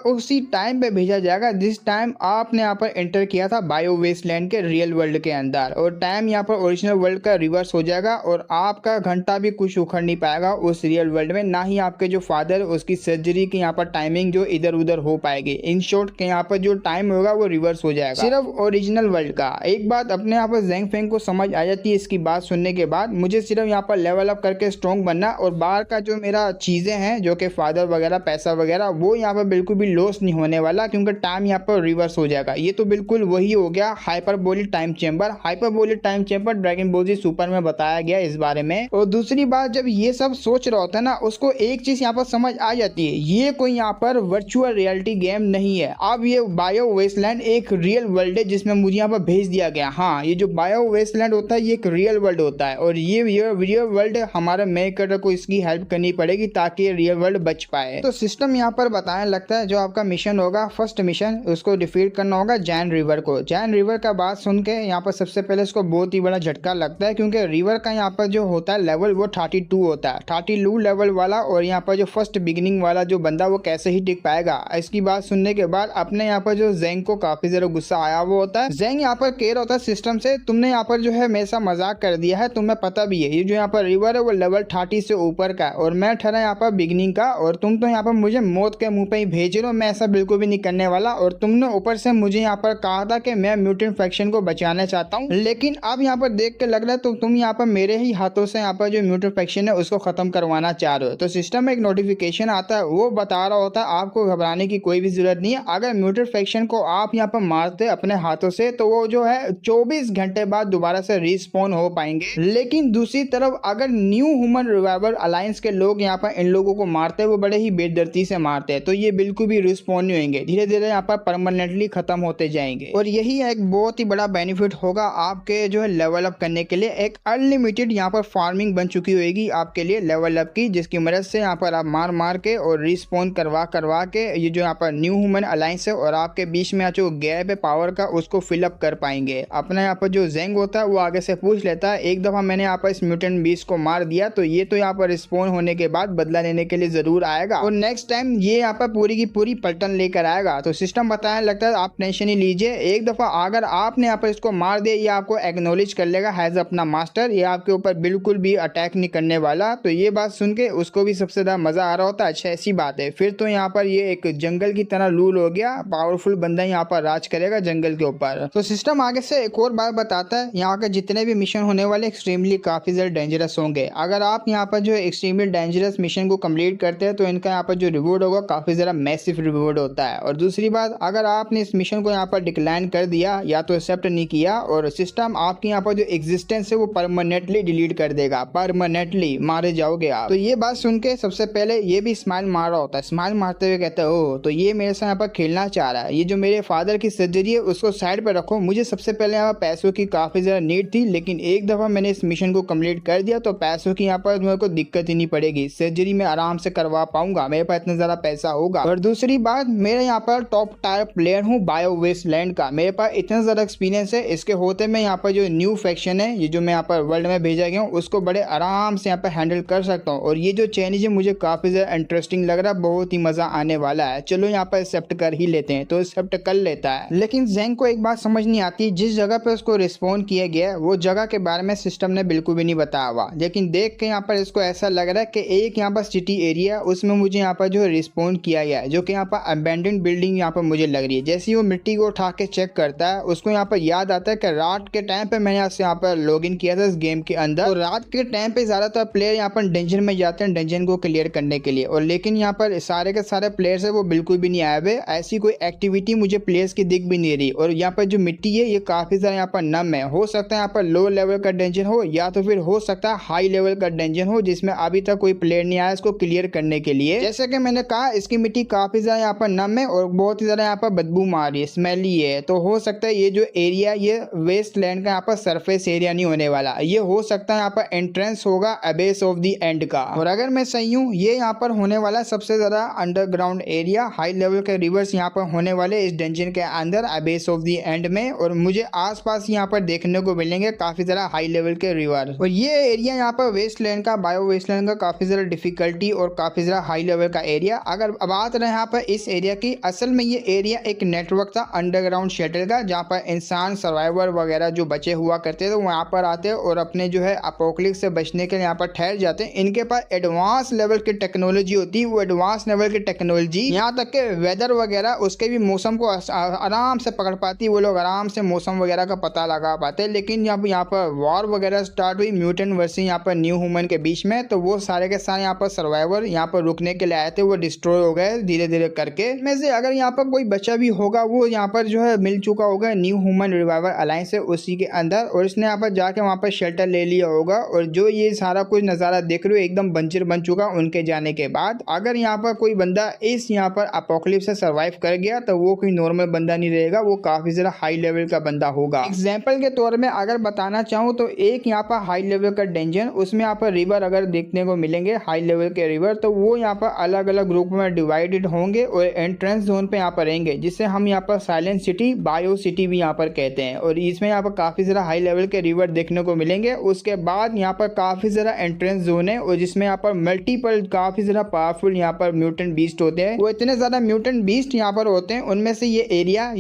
उसी टाइम पे भेजा जाएगा जिस टाइम आपने यहाँ पर एंटर किया था बायो वेस्ट लैंड के रियल वर्ल्ड के अंदर। और टाइम यहाँ पर ओरिजिनल वर्ल्ड का रिवर्स हो जाएगा और आपका घंटा भी कुछ उखड़ नहीं पाएगा उस रियल वर्ल्ड में, ना ही आपके जो फादर उसकी सर्जरी की यहाँ पर टाइमिंग जो इधर उधर हो पाएगी। इन शॉर्ट के यहाँ पर जो टाइम होगा वो रिवर्स हो जाएगा सिर्फ ओरिजिनल वर्ल्ड का। एक बात अपने यहाँ पर जेंग फेंग को समझ आ जाती है इसकी बात सुनने के बाद, मुझे सिर्फ यहाँ पर लेवल अप करके स्ट्रॉन्ग बनना और बाहर का जो मेरा चीजें हैं जो कि फादर वगैरह पैसा वगैरह वो यहाँ पर बिल्कुल भी लॉस नहीं होने वाला, क्योंकि टाइम यहाँ पर रिवर्स हो जाएगा। ये तो बिल्कुल वही हो गया hyperbolic time chamber. Hyperbolic time chamber dragon ball Z super में बताया गया इस बारे में। और दूसरी बात, जब ये सब सोच रहा होता है ना, उसको एक चीज यहाँ पर समझ आ जाती है, ये कोई यहाँ पर वर्चुअल रियलिटी गेम नहीं है। अब ये बायो वेस्टलैंड एक रियल वर्ल्ड है जिसमें मुझे यहाँ पर भेज दिया गया। हाँ, ये जो बायो वेस्टलैंड होता है ये एक रियल वर्ल्ड होता है और ये रियल वर्ल्ड हमारे मेकर को इसकी हेल्प करनी पड़ेगी ताकि ये रियल वर्ल्ड बच पाए। तो सिस्टम यहाँ पर बताने लगता है जो आपका मिशन होगा, फर्स्ट मिशन, उसको डिफीट करना होगा जैन रिवर को। जैन रिवर का बात सुन के यहाँ पर सबसे पहले इसको बहुत ही बड़ा झटका लगता है, क्योंकि रिवर का यहाँ पर जो होता है लेवल वो 32 होता है, 32 लेवल वाला। और यहाँ पर जो फर्स्ट बिगिनिंग वाला जो बंदा वो कैसे ही टिक पाएगा। इसकी बात सुनने के बाद अपने यहाँ पर जो जेंग को काफी ज्यादा गुस्सा आया वो होता है। जेंग यहाँ पर कह रहा होता है सिस्टम से, तुमने यहाँ पर जो है मेरे साथ मजाक कर दिया है, तुम्हें पता भी है ये जो यहाँ पर रिवर है वो लेवल 30 से ऊपर का है और मैं ठहरा यहाँ पर बिगिनिंग का, और तुम तो यहाँ पर मुझे मौत के मुंह पे ही भेज रहे हो। मैं ऐसा बिल्कुल भी नहीं करने वाला। और तुमने ऊपर से मुझे यहाँ पर कहा था कि मैं म्यूटेंट फैक्शन को बचाना चाहता हूँ, लेकिन अब यहाँ पर देख के लग रहा है तो तुम यहाँ पर मेरे ही हाथों से यहाँ पर जो म्यूटेंट फैक्शन है उसको खत्म करवाना चाह रहे हो। तो सिस्टम में एक नोटिफिकेशन आता है, वो बता रहा होता है आपको घबराने की कोई भी जरूरत नहीं है। अगर म्यूटेंट फैक्शन को आप यहाँ पर मारते अपने हाथों से तो वो जो है 24 घंटे बाद दोबारा से रिस्पॉन हो पाएंगे। लेकिन दूसरी तरफ अगर न्यू ह्यूमन रिवाइवल अलायंस के लोग यहाँ पर इन लोगों को मारते हैं, वो बड़े ही बेदर्दी से मारते हैं, तो ये बिल्कुल भी रिस्पॉन नहीं होंगे, धीरे धीरे यहाँ पर परमानेंटली खत्म होते जाएंगे। और यही एक बहुत ही बड़ा बेनिफिट होगा आपके जो है लेवल अप करने के लिए। एक अनलिमिटेड यहाँ पर फार्मिंग बन चुकी होगी आपके लिए लेवल अप की, जिसकी मदद से यहाँ पर आप मार मार के और रिस्पॉन करवा के ये जो यहाँ पर न्यू ह्यूमन अलायंस है और आपके बीच में जो गैप है पावर का उसको फिलअप कर पाएंगे। अपना यहाँ पर जो जेंग होता है वो आगे से पूछ लेता है, एक दफा मैंने यहाँ पर इस म्यूटेंट बीस्ट को मार दिया तो ये तो यहाँ पर रिस्पॉन होने के बाद बदला लेने के लिए जरूर आएगा और नेक्स्ट टाइम ये यहाँ पर पूरी की पूरी पलटन लेकर आएगा। तो सिस्टम बताने लगता है आप टेंशन नहीं लीजिए, एक दफा अगर आपने यहाँ पर इसको मार दिया ये आपको एक्नॉलेज कर लेगा एज अपना मास्टर, ये आपके ऊपर बिल्कुल भी अटैक नहीं करने वाला। तो ये बात सुन के उसको भी सबसे ज्यादा मजा आ रहा होता है, अच्छा ऐसी बात है, फिर तो यहाँ पर ये एक जंगल की तरह रूल हो गया, पावरफुल बंदा यहाँ पर राज करेगा जंगल के ऊपर। तो सिस्टम आगे से एक और बात बताता है, यहाँ के जितने भी मिशन होने वाले एक्सट्रीमली काफी ज्यादा डेंजरस होंगे। अगर आप यहाँ पर जो एक्सट्रीमली डेंजरस मिशन को कंप्लीट करते हैं तो इनका यहाँ पर जो रिवॉर्ड होगा काफी ज्यादा मैसिव रिवॉर्ड होता है। और दूसरी बात, अगर आपने इस मिशन को यहाँ पर डिक्लाइन कर दिया या तो एक्सेप्ट नहीं किया और सिस्टम आपकी यहाँ पर जो एग्जिस्टेंस है वो परमानेंटली डिलीट कर देगा, परमानेंटली मारे जाओगे आप। तो ये बात सुन के सबसे पहले ये भी स्माइल मार रहा होता है, स्माइल मारते हुए कहता है ओह तो ये मेरे साथ यहाँ पर खेलना चाह रहा है, ये जो मेरे फादर की सर्जरी है उसको साइड पर रखो, मुझे सबसे पहले यहाँ ज़्यादा पैसों की काफ़ी ज़्यादा नीड थी, लेकिन एक दफ़ा मैंने इस मिशन को कंप्लीट कर दिया तो पैसों की यहाँ पर मेरे को दिक्कत ही नहीं पड़ेगी। सर्जरी में आराम से करवा पाऊंगा, मेरे पास इतना ज़्यादा पैसा होगा। और दूसरी बात, मेरे यहाँ पर टॉप टायर प्लेयर हूँ बायो वेस्टलैंड का, मेरे पास इतना ज़्यादा एक्सपीरियंस है। इसके होते मैं यहाँ पर जो न्यू फैक्शन है, ये जो मैं यहाँ पर वर्ल्ड में भेजा गया हूँ, उसको बड़े आराम से यहाँ पर हैंडल कर सकता हूँ। और ये जो चैलेंज है मुझे काफ़ी ज़्यादा इंटरेस्टिंग लग रहा है, बहुत ही मज़ा आने वाला है। चलो यहाँ पर एक्सेप्ट कर ही लेते हैं, तो एक्सेप्ट कर लेता है। लेकिन ज़ैंग को एक बात समझ नहीं आती, जिस जगह पे उसको रिस्पॉन्ड किया गया है वो जगह के बारे में सिस्टम ने बिल्कुल भी नहीं बताया हुआ। लेकिन देख के यहाँ पर इसको ऐसा लग रहा है कि एक यहाँ पर सिटी एरिया, उसमें मुझे यहाँ पर जो रिस्पॉन्ड किया गया है, जो कि यहाँ पर अबैंडन्ड बिल्डिंग यहाँ पर मुझे लग रही है। जैसे ही वो मिट्टी को उठा के चेक करता है, उसको यहाँ पर याद आता है कि रात के टाइम पे मैंने यहाँ पर लॉग इन किया था इस गेम के अंदर। और रात के टाइम पे ज़्यादातर प्लेयर यहाँ पर डंजन में जाते हैं डंजन को क्लियर करने के लिए। और लेकिन यहाँ पर सारे के सारे प्लेयर्स है वो बिल्कुल भी नहीं आए हुए, ऐसी कोई एक्टिविटी मुझे प्लेयर्स की दिख भी नहीं रही। और यहाँ पर जो मिट्टी है ये काफ़ी ज़्यादा यहाँ पर नम है। हो सकता है यहाँ पर लो लेवल का डंजन हो, या तो फिर हो सकता है हाई लेवल का डंजन हो जिसमें अभी तक कोई प्लेयर नहीं आया इसको क्लियर करने के लिए। जैसे कि मैंने कहा, इसकी मिट्टी काफ़ी ज़्यादा यहाँ पर नम है और बहुत ही ज़्यादा यहाँ पर बदबू मार रही है, स्मेली है। तो हो सकता है ये जो एरिया, ये वेस्टलैंड का यहाँ पर सरफेस एरिया नहीं होने वाला, ये हो सकता है यहाँ पर एंट्रेंस होगा अबेस ऑफ द एंड का। और अगर मैं सही हूँ, ये यहाँ पर होने वाला सबसे ज़्यादा अंडरग्राउंड एरिया, हाई लेवल के रिवर्स यहाँ पर होने वाले इस डंजन के अंदर अबेस ऑफ द एंड में। और मुझे आसपास यहाँ पर देखने को मिलेंगे काफ़ी ज़्यादा हाई लेवल के रिवर। और ये एरिया यहाँ पर वेस्टलैंड का, बायो वेस्टलैंड का काफ़ी ज़्यादा डिफिकल्टी और काफ़ी ज़्यादा हाई लेवल का एरिया। अगर बात रहे यहाँ पर इस एरिया की, असल में ये एरिया एक नेटवर्क था अंडरग्राउंड शटल का, जहाँ पर इंसान सर्वाइवर वगैरह जो बचे हुआ करते थे वो यहाँ पर आते और अपने जो है अपोक्लिप्स से बचने के लिए यहाँ पर ठहर जाते हैं। इनके पास एडवांस लेवल की टेक्नोलॉजी होती है, वो एडवांस लेवल की टेक्नोलॉजी यहाँ तक के वेदर वगैरह, उसके भी मौसम को आराम से पकड़ पाती है। वो लोग आराम से मौसम वगैरह का पता लगा पाते हैं। लेकिन जब यहाँ पर वॉर वगैरह स्टार्ट हुई म्यूटेंट वर्सेस यहाँ पर न्यू ह्यूमन के बीच में, तो वो सारे के सारे यहाँ पर सर्वाइवर यहाँ पर रुकने के लिए आए थे, वो डिस्ट्रॉय हो गए धीरे धीरे करके। में से अगर यहाँ पर कोई बच्चा भी होगा वो यहाँ पर जो है मिल चुका होगा न्यू ह्यूमन रिवाइवर अलायंस है उसी के अंदर, और इसने यहाँ पर जाके वहाँ पर शेल्टर ले लिया होगा। और जो ये सारा कुछ नज़ारा देख रहे हो एकदम बंजर बन चुका उनके जाने के बाद। अगर यहाँ पर कोई बंदा इस यहाँ पर अपोक्लिप्स से सर्वाइव कर गया तो वो कोई नॉर्मल बंदा नहीं रहेगा, वो काफ़ी ज़्यादा हाई लेवल का बंदा होगा। एग्जाम्पल के तौर में अगर बताना चाहूँ तो एक यहाँ पर हाई लेवल का डंजन, उसमें यहाँ पर रिवर अगर देखने को मिलेंगे हाई लेवल के रिवर, तो वो यहाँ पर अलग अलग ग्रुप में डिवाइडेड होंगे और एंट्रेंस जोन पे यहाँ पर रहेंगे, जिससे हम यहाँ पर साइलेंट सिटी, बायो सिटी भी यहाँ पर कहते हैं। और इसमें यहाँ पर काफ़ी ज़्यादा हाई लेवल के रिवर देखने को मिलेंगे। उसके बाद यहाँ पर काफ़ी ज़्यादा एंट्रेंस जोन है और जिसमें यहाँ पर मल्टीपल काफ़ी ज़्यादा पावरफुल यहाँ पर म्यूटेंट बीस्ट होते हैं। वो इतने ज़्यादा म्यूटेंट बीस्ट यहाँ पर होते हैं, उनमें से ये एरिया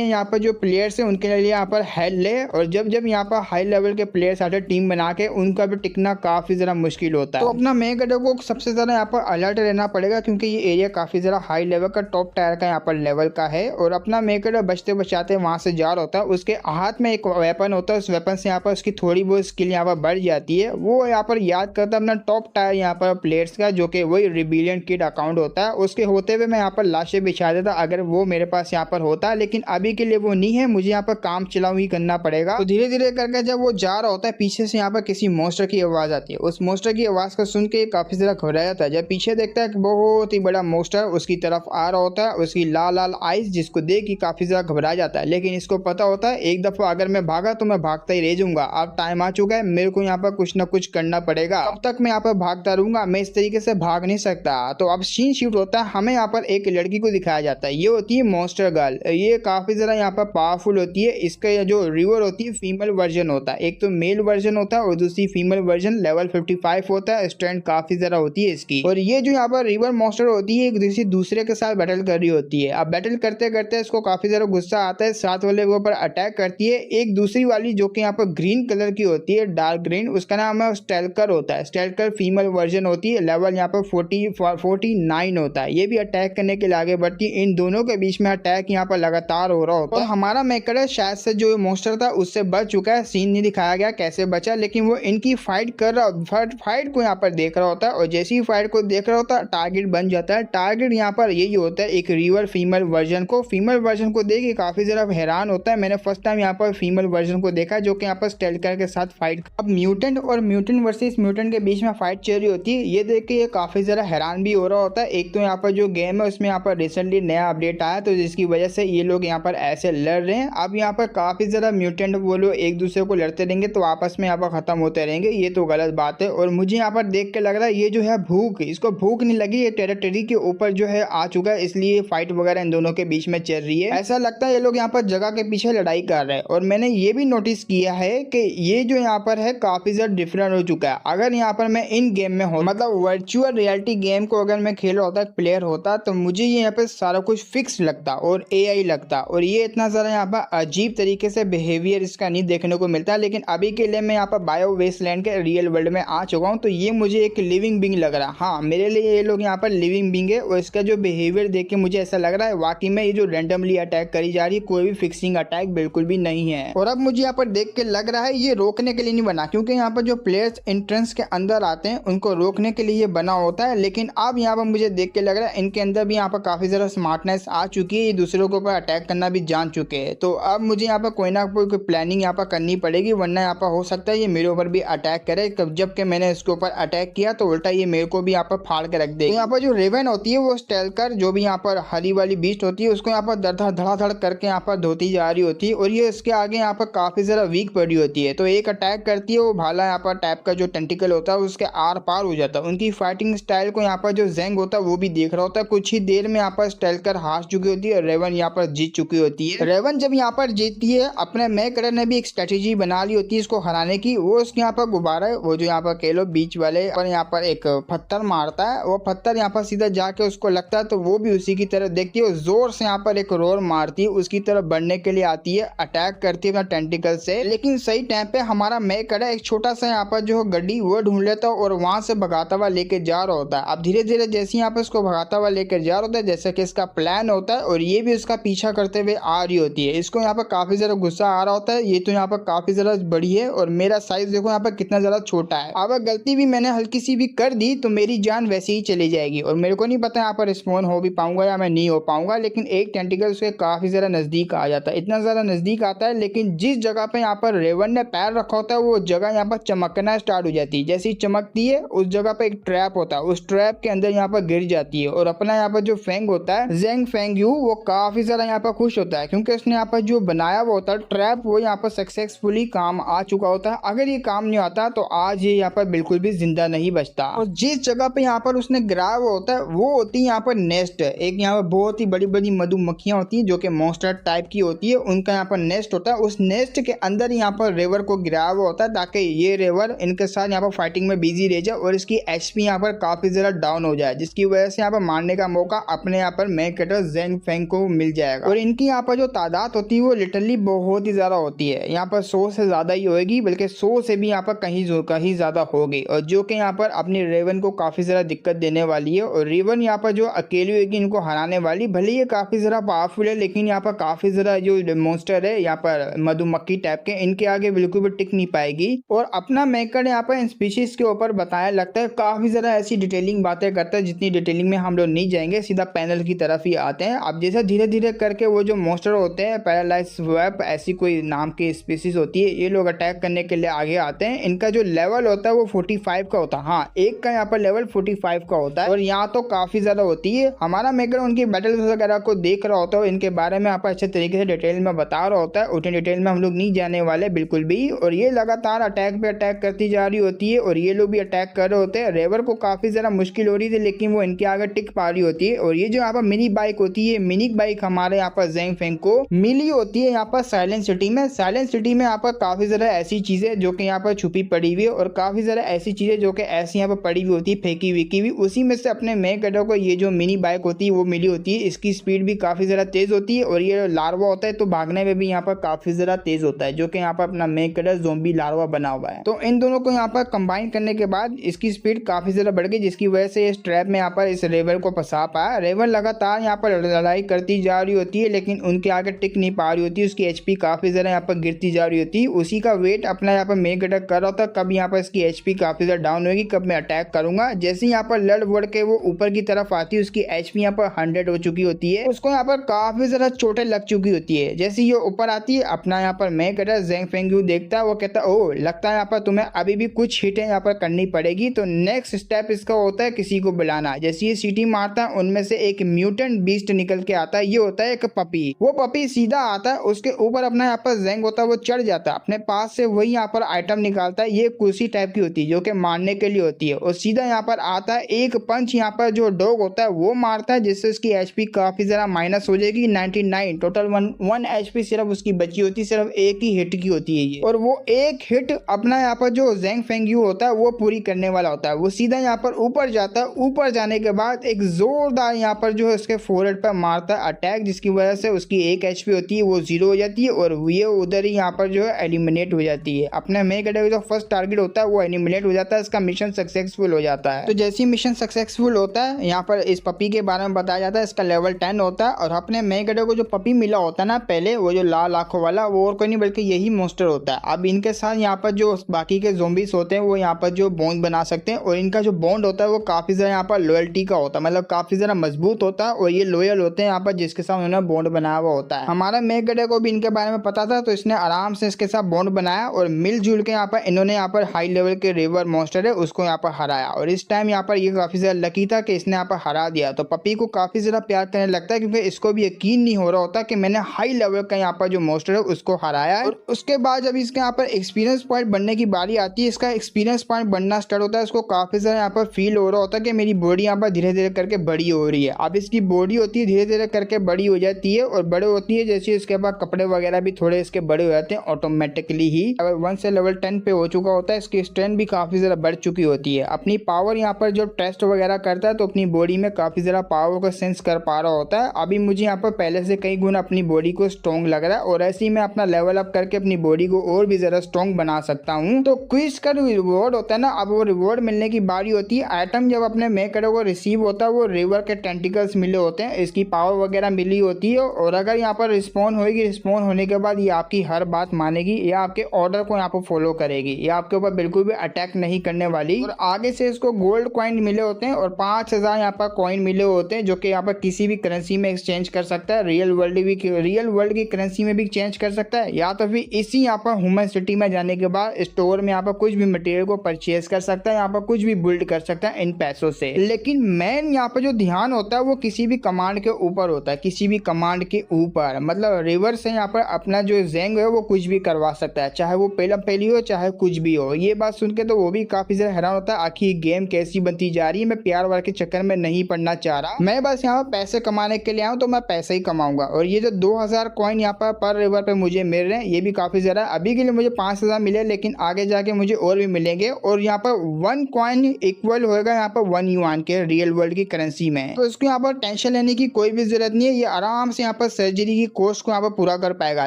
यहाँ पर जो प्लेयर्स हैं उनके लिए यहाँ पर हेल है। और जब यहाँ पर हाई लेवल के प्लेयर्स आते हैं टीम बना के, उनका भी टिकना काफ़ी ज़्यादा मुश्किल होता है। तो अपना मेगाडो को सबसे ज़्यादा यहाँ पर अलर्ट रहना पड़ेगा, क्योंकि ये एरिया काफ़ी ज़्यादा हाई लेवल का, टॉप टायर का यहाँ पर लेवल का है। और अपना मेगाडो बचते बचाते वहाँ से जा रहा होता है, उसके हाथ में एक वेपन होता है, उस वेपन से यहाँ पर उसकी थोड़ी बहुत स्किल यहाँ पर बढ़ जाती है। वो यहाँ पर याद करता है अपना टॉप टायर यहाँ पर प्लेयर्स का, जो कि वही रिबिलियन किड अकाउंट होता है। उसके होते हुए मैं यहाँ पर लाशें बिछा देता अगर वो मेरे पास यहाँ पर होता, लेकिन अभी के लिए वो नहीं है, मुझे यहाँ पर काम चलाऊ ही करना पड़ेगा। तो धीरे धीरे करके जब वो जा रहा होता है, पीछे से यहाँ पर किसी मोस्टर की आवाज़ आती है। उस मोस्टर की आवाज़ को सुन के काफ़ी ज़्यादा घबरा जाता है। जब पीछे देखता है कि बहुत ही बड़ा मोस्टर उसकी तरफ आ रहा होता है, उसकी लाल लाल आइज, जिसको देख के काफ़ी ज़्यादा घबरा जाता है। लेकिन इसको पता होता है एक दफ़ा अगर मैं भागा तो मैं भागता ही रह जाऊँगा, अब टाइम आ चुका है, मेरे को यहाँ पर कुछ ना कुछ करना पड़ेगा, तब तक मैं यहाँ पर भागता रहूँगा, मैं इस तरीके से भाग नहीं सकता। तो अब सीन शिफ्ट होता है, हमें यहाँ पर एक लड़की को दिखाया जाता है, ये होती है मॉन्स्टर गर्ल। ये काफ़ी ज़्यादा यहाँ पर पावरफुल होती है। इसका जो रिवर होती है फीमेल वर्जन होता है, एक तो मेल वर्जन होता है और दूसरी फीमेल वर्जन, लेवल 55 होता है, स्ट्रेंथ काफ़ी ज़्यादा होती है इसकी। और ये जो यहाँ पर रिवर मॉन्स्टर होती है एक दूसरे के साथ बैटल कर रही होती है। अब बैटल करते करते इसको काफ़ी ज़्यादा गुस्सा आता है, साथ वाले के ऊपर अटैक करती है। एक दूसरी वाली जो कि यहाँ पर ग्रीन कलर की होती है, डार्क ग्रीन, उसका नाम है स्टेल्कर होता है। स्टेल्कर फीमेल वर्जन होती है, लेवल यहाँ पर 49 होता है। ये भी अटैक करने के लिए आगे बढ़ती है। इन दोनों के बीच में अटैक यहाँ पर लगातार हो रहा होता है। और हमारा मेकर शायद से जो मॉन्स्टर था उससे बच चुका है, सीन नहीं दिखाया गया कैसे बचा, लेकिन वो इनकी फाइट कर रहा, फाइट को यहाँ पर देख रहा होता है। और जैसे ही फाइट को देख रहा होता है टारगेट बन जाता है। टारगेट यहाँ पर यही होता है एक रिवर फीमेल वर्जन को देख के काफी ज़्यादा हैरान होता है। मैंने फर्स्ट टाइम यहाँ पर फीमेल वर्जन को देखा जो कि यहाँ पर स्टेल्कर के साथ फाइट। अब म्यूटेंट और म्यूटेंट वर्सेस म्यूटेंट के बीच में फाइट चल रही होती है, ये देख के ये काफी ज़्यादा हैरान भी हो रहा होता है। एक तो यहाँ पर जो गेम है उसमें यहाँ पर रिसेंटली नया अपडेट आया, तो जिसकी वजह से ये लोग यहाँ पर ऐसे लड़ रहे हैं। अब यहाँ पर काफी ज्यादा म्यूटेंट वो लोग एक दूसरे को लड़ते रहेंगे तो आपस में यहाँ पर खत्म होते रहेंगे, ये तो गलत बात है। और मुझे यहाँ पर देख के लग रहा है ये जो है भूख, इसको भूख नहीं लगी, ये टेरिटरी के ऊपर जो है आ चुका है, इसलिए फाइट वगैरह इन दोनों के बीच में चल रही है। ऐसा लगता है ये लोग यहाँ पर जगह के पीछे लड़ाई कर रहे हैं। और मैंने ये भी नोटिस किया है कि ये जो यहाँ पर है काफी ज्यादा डिफरेंट हो चुका है। अगर यहाँ पर मैं इन गेम में हो मतलब वर्चुअल रियलिटी गेम को अगर मैं खेल रहा होता प्लेयर होता तो मुझे यहाँ पे सारा कुछ फिक्स लगता और एआई लगता, और ये इतना ज्यादा यहाँ पर अजीब तरीके से बिहेवियर इसका नहीं देखने को मिलता। लेकिन अभी के लिए मैं यहाँ पर बायो वेस्टलैंड के रियल वर्ल्ड में आ चुका हूँ तो ये मुझे एक लिविंग बींग लग रहा है। हाँ, मेरे लिए ये लोग यहाँ पर लिविंग बींग है और इसका जो बिहेवियर देख के मुझे ऐसा लग रहा है वाकई में ये जो रैंडमली अटैक करी जा रही है कोई भी फिक्सिंग अटैक बिल्कुल भी नहीं है। और अब मुझे यहाँ पर देख के लग रहा है ये रोकने के लिए नहीं बना, क्योंकि यहाँ पर जो प्लेयर्स एंट्रेंस के अंदर आते हैं उनको रोकने के लिए ये बना होता है। लेकिन अब यहाँ पर मुझे देख के लग रहा है इनके अंदर भी यहाँ पर काफी ज्यादा स्मार्टनेस आ चुकी है, ये दूसरों के ऊपर अटैक करना भी जान चुके हैं। तो अब मुझे यहाँ पर कोई ना कोई प्लानिंग यहाँ पर करनी पड़ेगी, वरना यहाँ पर हो सकता है ये मेरे ऊपर भी अटैक करे। जबकि मैंने इसके ऊपर अटैक किया तो उल्टा ये मेरे को भी यहाँ पर फाड़ के रख दे। यहाँ पर जो रेवन होती है वो स्टेल्कर जो भी यहाँ पर हरी वाली बीस्ट होती है उसको यहाँ पर धड़ाधड़ करके यहाँ पर धोती जा रही होती है, और ये इसके आगे यहाँ पर काफी ज्यादा वीक पड़ी होती है। तो एक अटैक करती है वो भाला यहाँ पर टाइप का जो टेंटिकल होता है उसके आर पार हो जाता है। उनकी फाइटिंग स्टाइल को यहाँ पर जो जेंग होता है वो भी देख रहा होता है। कुछ ही देर में यहाँ पर स्टेल्कर हार चुकी होती है और रेवन यहाँ पर जीत चुकी होती है। रेवन जब यहाँ पर जीतती है अपने मैकरर ने भी एक स्ट्रेटेजी बना ली होती है इसको हराने की। वो उसके यहाँ पर गुब्बारा है वो जो यहाँ पर केलो बीच वाले पर यहाँ पर एक पत्थर मारता है, वो पत्थर यहाँ पर सीधा जाके उसको लगता है तो वो भी उसी की तरफ देखती है, जोर से यहाँ पर एक रोर मारती है, उसकी तरफ बढ़ने के लिए आती है, अटैक करती है अपना टेंटिकल से। लेकिन सही टाइम पे हमारा मैकरर एक छोटा सा यहाँ पर जो गड्डी वो ढूंढ लेता है और वहां से भगाता हुआ लेके जा रहा होता है। अब धीरे धीरे जैसे यहाँ पर उसको भगाता हुआ लेकर जा रहा होता है जैसे कि इसका प्लान होता है, और ये भी उसका पीछा करते हुए आ रही होती है। इसको यहाँ पर काफी ज्यादा गुस्सा आ रहा होता है, ये तो यहाँ पर काफी ज्यादा बड़ी है और मेरा साइज देखो यहाँ पर कितना ज्यादा छोटा है। अगर गलती भी मैंने हल्की सी भी कर दी तो मेरी जान वैसे ही चली जाएगी, और मेरे को नहीं पता यहाँ पर स्पॉन हो भी पाऊंगा या मैं नहीं हो पाऊंगा। लेकिन एक टेंटिकल उसके काफी ज्यादा नजदीक आ जाता है, इतना ज्यादा नजदीक आता है। लेकिन जिस जगह पे यहाँ पर रेवन ने पैर रखा होता है वो जगह यहाँ पर चमकना स्टार्ट हो जाती है। जैसे ही चमकती है उस जगह पे एक ट्रैप होता है, उस ट्रैप के अंदर यहाँ पर गिर जाती है। और अपना यहाँ पर जो फेंग होता है जेंग फेंग यू वो काफी ज्यादा यहाँ पर खुश होता है, क्योंकि उसने यहाँ पर जो बनाया हुआ होता है ट्रैप वो यहाँ पर सक्सेसफुली काम आ चुका होता है। अगर ये काम नहीं आता तो आज ये यहाँ पर बिल्कुल भी जिंदा नहीं बचता। और जिस जगह पे यहाँ पर उसने गिराया हुआ होता है वो होती है यहाँ पर नेस्ट। एक यहाँ पर बहुत ही बड़ी बड़ी मधुमक्खियां होती हैं जो कि मॉन्स्टर टाइप की होती है, उनका यहाँ पर नेस्ट होता है। उस नेस्ट के अंदर यहाँ पर रेवर को गिराया हुआ होता है ताकि ये रेवर इनके साथ यहाँ पर फाइटिंग में बिजी रह जाए और इसकी एचपी यहाँ पर काफी ज्यादा डाउन हो जाए, जिसकी वजह से यहाँ पर मारने का मौका अपने यहाँ पर मैकरर जेंग फेंग को मिल जाएगा। और इनकी यहाँ पर जो तादाद होती है वो लिटरली बहुत ही ज्यादा होती है, यहाँ पर 100 से ज्यादा ही होगी, बल्कि 100 से भी यहाँ पर कहीं ज्यादा होगी, और जो कि यहाँ पर अपनी रेवन को काफी ज्यादा दिक्कत देने वाली है। और रेवन यहाँ पर जो अकेली होगी इनको हराने वाली, भले ये काफी ज्यादा पावरफुल है लेकिन यहाँ पर काफी ज्यादा जो मॉन्स्टर है यहाँ पर मधुमक्खी टाइप के इनके आगे बिल्कुल भी टिक नहीं पाएगी। और अपना मैकर यहाँ पर स्पीशीज के ऊपर बताया लगता है काफी ज्यादा ऐसी डिटेलिंग बातें करता है जितनी डिटेलिंग में हम लोग नहीं जाएंगे, सीधा पैनल की तरफ ही आते हैं। अब जैसे धीरे धीरे करके वो जो मॉन्स्टर होते हैं पैरालाइज वेब ऐसी कोई नाम की स्पीशीज होती है, ये लोग अटैक करने के लिए आगे आते हैं। इनका जो लेवल होता है वो 45 का होता है, हाँ एक का यहाँ पर लेवल 45 का होता है, और यहाँ तो काफी ज्यादा होती है। हमारा मेकर उनकी बैटल्स वगैरह को देख रहा होता है, इनके बारे में यहाँ पर अच्छे तरीके से डिटेल में बता रहा होता है, उतने डिटेल में हम लोग नहीं जाने वाले बिल्कुल भी। और ये लगातार अटैक पे अटैक करती जा रही होती है और ये लोग भी अटैक कर रहे होते हैं। रेवर को काफी ज्यादा मुश्किल हो रही थी लेकिन वो इनके आगे टिक पा रही होती है। और ये जो यहाँ पर मिनी बाइक होती है, मिनी बाइक हमारे यहाँ पर जेंग फेंग को मिली होती है यहाँ पर साइलेंट सिटी में। साइलेंट सिटी में यहाँ पर काफी ज्यादा ऐसी चीजें जो कि यहाँ पर छुपी पड़ी हुई है और काफी ज्यादा ऐसी चीजें जो कि ऐसी यहाँ पर पड़ी हुई होती है फेंकी विकी हुई, उसी में से अपने मैकरर को ये जो मिनी बाइक होती है वो मिली होती है। इसकी स्पीड भी काफी ज्यादा तेज होती है और ये लार्वा होता है तो भागने में भी यहाँ पर काफी ज्यादा तेज होता है, जो कि यहाँ पर अपना मैकरर ज़ोंबी लार्वा बना हुआ है। तो इन दोनों को यहाँ पर कंबाइन करने के बाद इसकी स्पीड काफी ज्यादा बढ़ गई, जिसकी वजह से इस ट्रैप में यहाँ पर इस रेवर को फंसा पाया। रेवर लगातार यहाँ पर लड़ाई करती जा रही होती है लेकिन उनके आगे टिक नहीं पा रही होती है, उसकी एचपी काफी ज्यादा यहाँ पर गिरती जा रही होती है। उसी का वेट अपना यहाँ पर मैकरर कर रहा होता, कब यहाँ पर इसकी एचपी काफी ज्यादा डाउन होगी, कब मैं अटैक करूंगा। जैसे यहाँ पर लड़ बढ़ के वो ऊपर की तरफ आती है उसकी एचपी यहाँ पर 100 हो चुकी होती है, उसको यहाँ पर काफी ज्यादा चोटें लग चुकी होती है। जैसे ये ऊपर आती है अपना यहाँ पर मैकरर जेंग फेंग यू देखता है, वो कहता है ओ लगता है यहाँ पर तुम्हें अभी भी कुछ हिटें यहाँ पर करनी पड़ेगी। तो नेक्स्ट स्टेप इसका होता है किसी को बुलाना। जैसे ये सीटी मारता है उनमें से एक म्यूटेंट बीस्ट निकल के आता है, ये होता है एक पपी। वो पपी सीधा आता है उस उसके ऊपर अपना यहाँ पर ज़ेंग होता है वो चढ़ जाता है, अपने पास से वही यहाँ पर आइटम निकालता है। ये कुर्सी टाइप की होती है जो कि मारने के लिए होती है, और सीधा यहाँ पर आता है, एक पंच यहाँ पर जो डॉग होता है वो मारता है, जिससे उसकी एचपी काफी जरा माइनस हो जाएगी 99। टोटल 1 एचपी सिर्फ उसकी बची होती है, सिर्फ एक ही हिट की होती है ये, और वो एक हिट अपना यहाँ पर जो ज़ेंग फेंग यू होता है वो पूरी करने वाला होता है। वो सीधा यहाँ पर ऊपर जाता है, ऊपर जाने के बाद एक जोरदार यहाँ पर जो है उसके फोरहेड पर मारता है अटैक, जिसकी वजह से उसकी एक एचपी होती है वो 0 हो जाती है, और ये उधर ही यहाँ पर जो है एलिमिनेट हो जाती है। अपने मेन कैरेक्टर जो फर्स्ट टारगेट होता है वो एलिमिनेट हो जाता है, इसका मिशन सक्सेसफुल हो जाता है। तो जैसे ही मिशन सक्सेसफुल होता है, यहाँ पर इस पपी के बारे में बताया जाता है, इसका लेवल 10 होता है, और अपने मेन कैरेक्टर को जो पपी मिला होता है ना पहले, वो जो लाल आंखों वाला, वो और कोई नहीं बल्कि यही मॉन्स्टर होता है। अब इनके साथ यहाँ पर जो बाकी के ज़ोंबीज होते हैं वो यहाँ पर जो बॉन्ड बना सकते हैं, और इनका जो बॉन्ड होता है वो काफी ज्यादा यहाँ पर लॉयल्टी का होता है, मतलब काफी ज्यादा मजबूत होता है, और ये लॉयल होते हैं यहाँ पर जिसके साथ उन्होंने बॉन्ड बनाया हुआ होता है। हमारा मेन कैरेक्टर को भी इनके बारे में पता था, तो इसने आराम से इसके साथ बॉन्ड बनाया, और मिलजुल के यहाँ पर इन्होंने यहाँ पर हाई लेवल के रिवर मॉन्स्टर है उसको यहाँ पर हराया। और इस टाइम यहाँ पर ये काफी ज्यादा लकी था कि इसने यहाँ पर हरा दिया, तो पपी को काफी ज्यादा प्यार करने लगता है, क्योंकि इसको भी यकीन नहीं हो रहा होता कि मैंने हाई लेवल का यहाँ पर जो मॉन्स्टर है उसको हराया है। और उसके बाद जब इसके यहाँ पर एक्सपीरियंस पॉइंट बनने की बारी आती है, इसका एक्सपीरियंस पॉइंट बनना स्टार्ट होता है, इसको काफी ज्यादा यहाँ पर फील हो रहा होता है कि मेरी बॉडी यहाँ पर धीरे धीरे करके बड़ी हो रही है। अब इसकी बॉडी होती है धीरे धीरे करके बड़ी हो जाती है, और बड़े होती है जैसे इसके बाद कपड़े वगैरह भी थोड़े इसके बड़े हो जाते हैं ऑटोमेटिकली ही। अगर 1 से लेवल 10 पे हो चुका होता है, इसकी स्ट्रेंथ भी काफी ज्यादा बढ़ चुकी होती है। अपनी पावर यहाँ पर जो टेस्ट वगैरह करता है तो अपनी बॉडी में काफी ज्यादा पावर को सेंस कर पा रहा होता है। अभी मुझे यहाँ पर पहले से कई गुना अपनी बॉडी को स्ट्रॉन्ग लग रहा है, और ऐसे ही मैं अपना लेवल अप करके अपनी बॉडी को और भी ज्यादा स्ट्रॉन्ग बना सकता हूँ। तो क्विज का रिवॉर्ड होता है ना, अब वो रिवॉर्ड मिलने की बारी होती है। आइटम जब अपने मेन कैरेक्टर को रिसीव होता है वो रिवर के टेंटिकल्स मिले होते हैं, इसकी पावर वगैरह मिली होती है, और अगर यहाँ पर रिस्पॉन्ड होगी, रिस्पॉन्ड होने के बाद ये आपकी हर बात मानेगी, या आपके ऑर्डर को यहाँ पर फॉलो करेगी, या आपके ऊपर बिल्कुल भी अटैक नहीं करने वाली। और आगे से इसको गोल्ड कॉइन मिले होते हैं, और 5000 यहाँ पर कॉइन मिले होते हैं, जो कि यहाँ पर किसी भी करेंसी में एक्सचेंज कर सकता है, रियल वर्ल्ड की करेंसी में भी चेंज कर सकता है, या तो फिर इसी यहाँ पर ह्यूमन सिटी में जाने के बाद स्टोर में यहाँ पर कुछ भी मटेरियल को परचेज कर सकता है, यहाँ पर कुछ भी बिल्ड कर सकता है इन पैसों से। लेकिन मेन यहाँ पर जो ध्यान होता है वो किसी भी कमांड के ऊपर होता है, किसी भी कमांड के ऊपर, मतलब रिवर से यहाँ पर अपना जो ज़ेंग है वो कुछ भी करवा सकता है, चाहे वो पहली हो चाहे कुछ भी हो। ये बात सुन के तो वो भी काफी ज्यादा हैरान होता है, आखिर गेम कैसी बनती जा रही है। मैं प्यार वार के चक्कर में नहीं पड़ना चाह रहा, मैं बस यहाँ पर पैसे कमाने के लिए आया हूँ, तो मैं पैसे ही कमाऊंगा। और ये जो 2000 कॉइन यहाँ पर रिवर पे मुझे मिल रहे हैं, ये भी काफी ज्यादा, अभी के लिए मुझे 5000 मिले, लेकिन आगे जाके मुझे और भी मिलेंगे। और यहाँ पर 1 कॉइन इक्वल होगा यहाँ पर 1 युआन के रियल वर्ल्ड की करेंसी में, तो इसको यहाँ पर टेंशन लेने की कोई भी जरूरत नहीं है। ये आराम से यहाँ पर सर्जरी की कोस्ट को यहाँ पर पूरा कर पाएगा।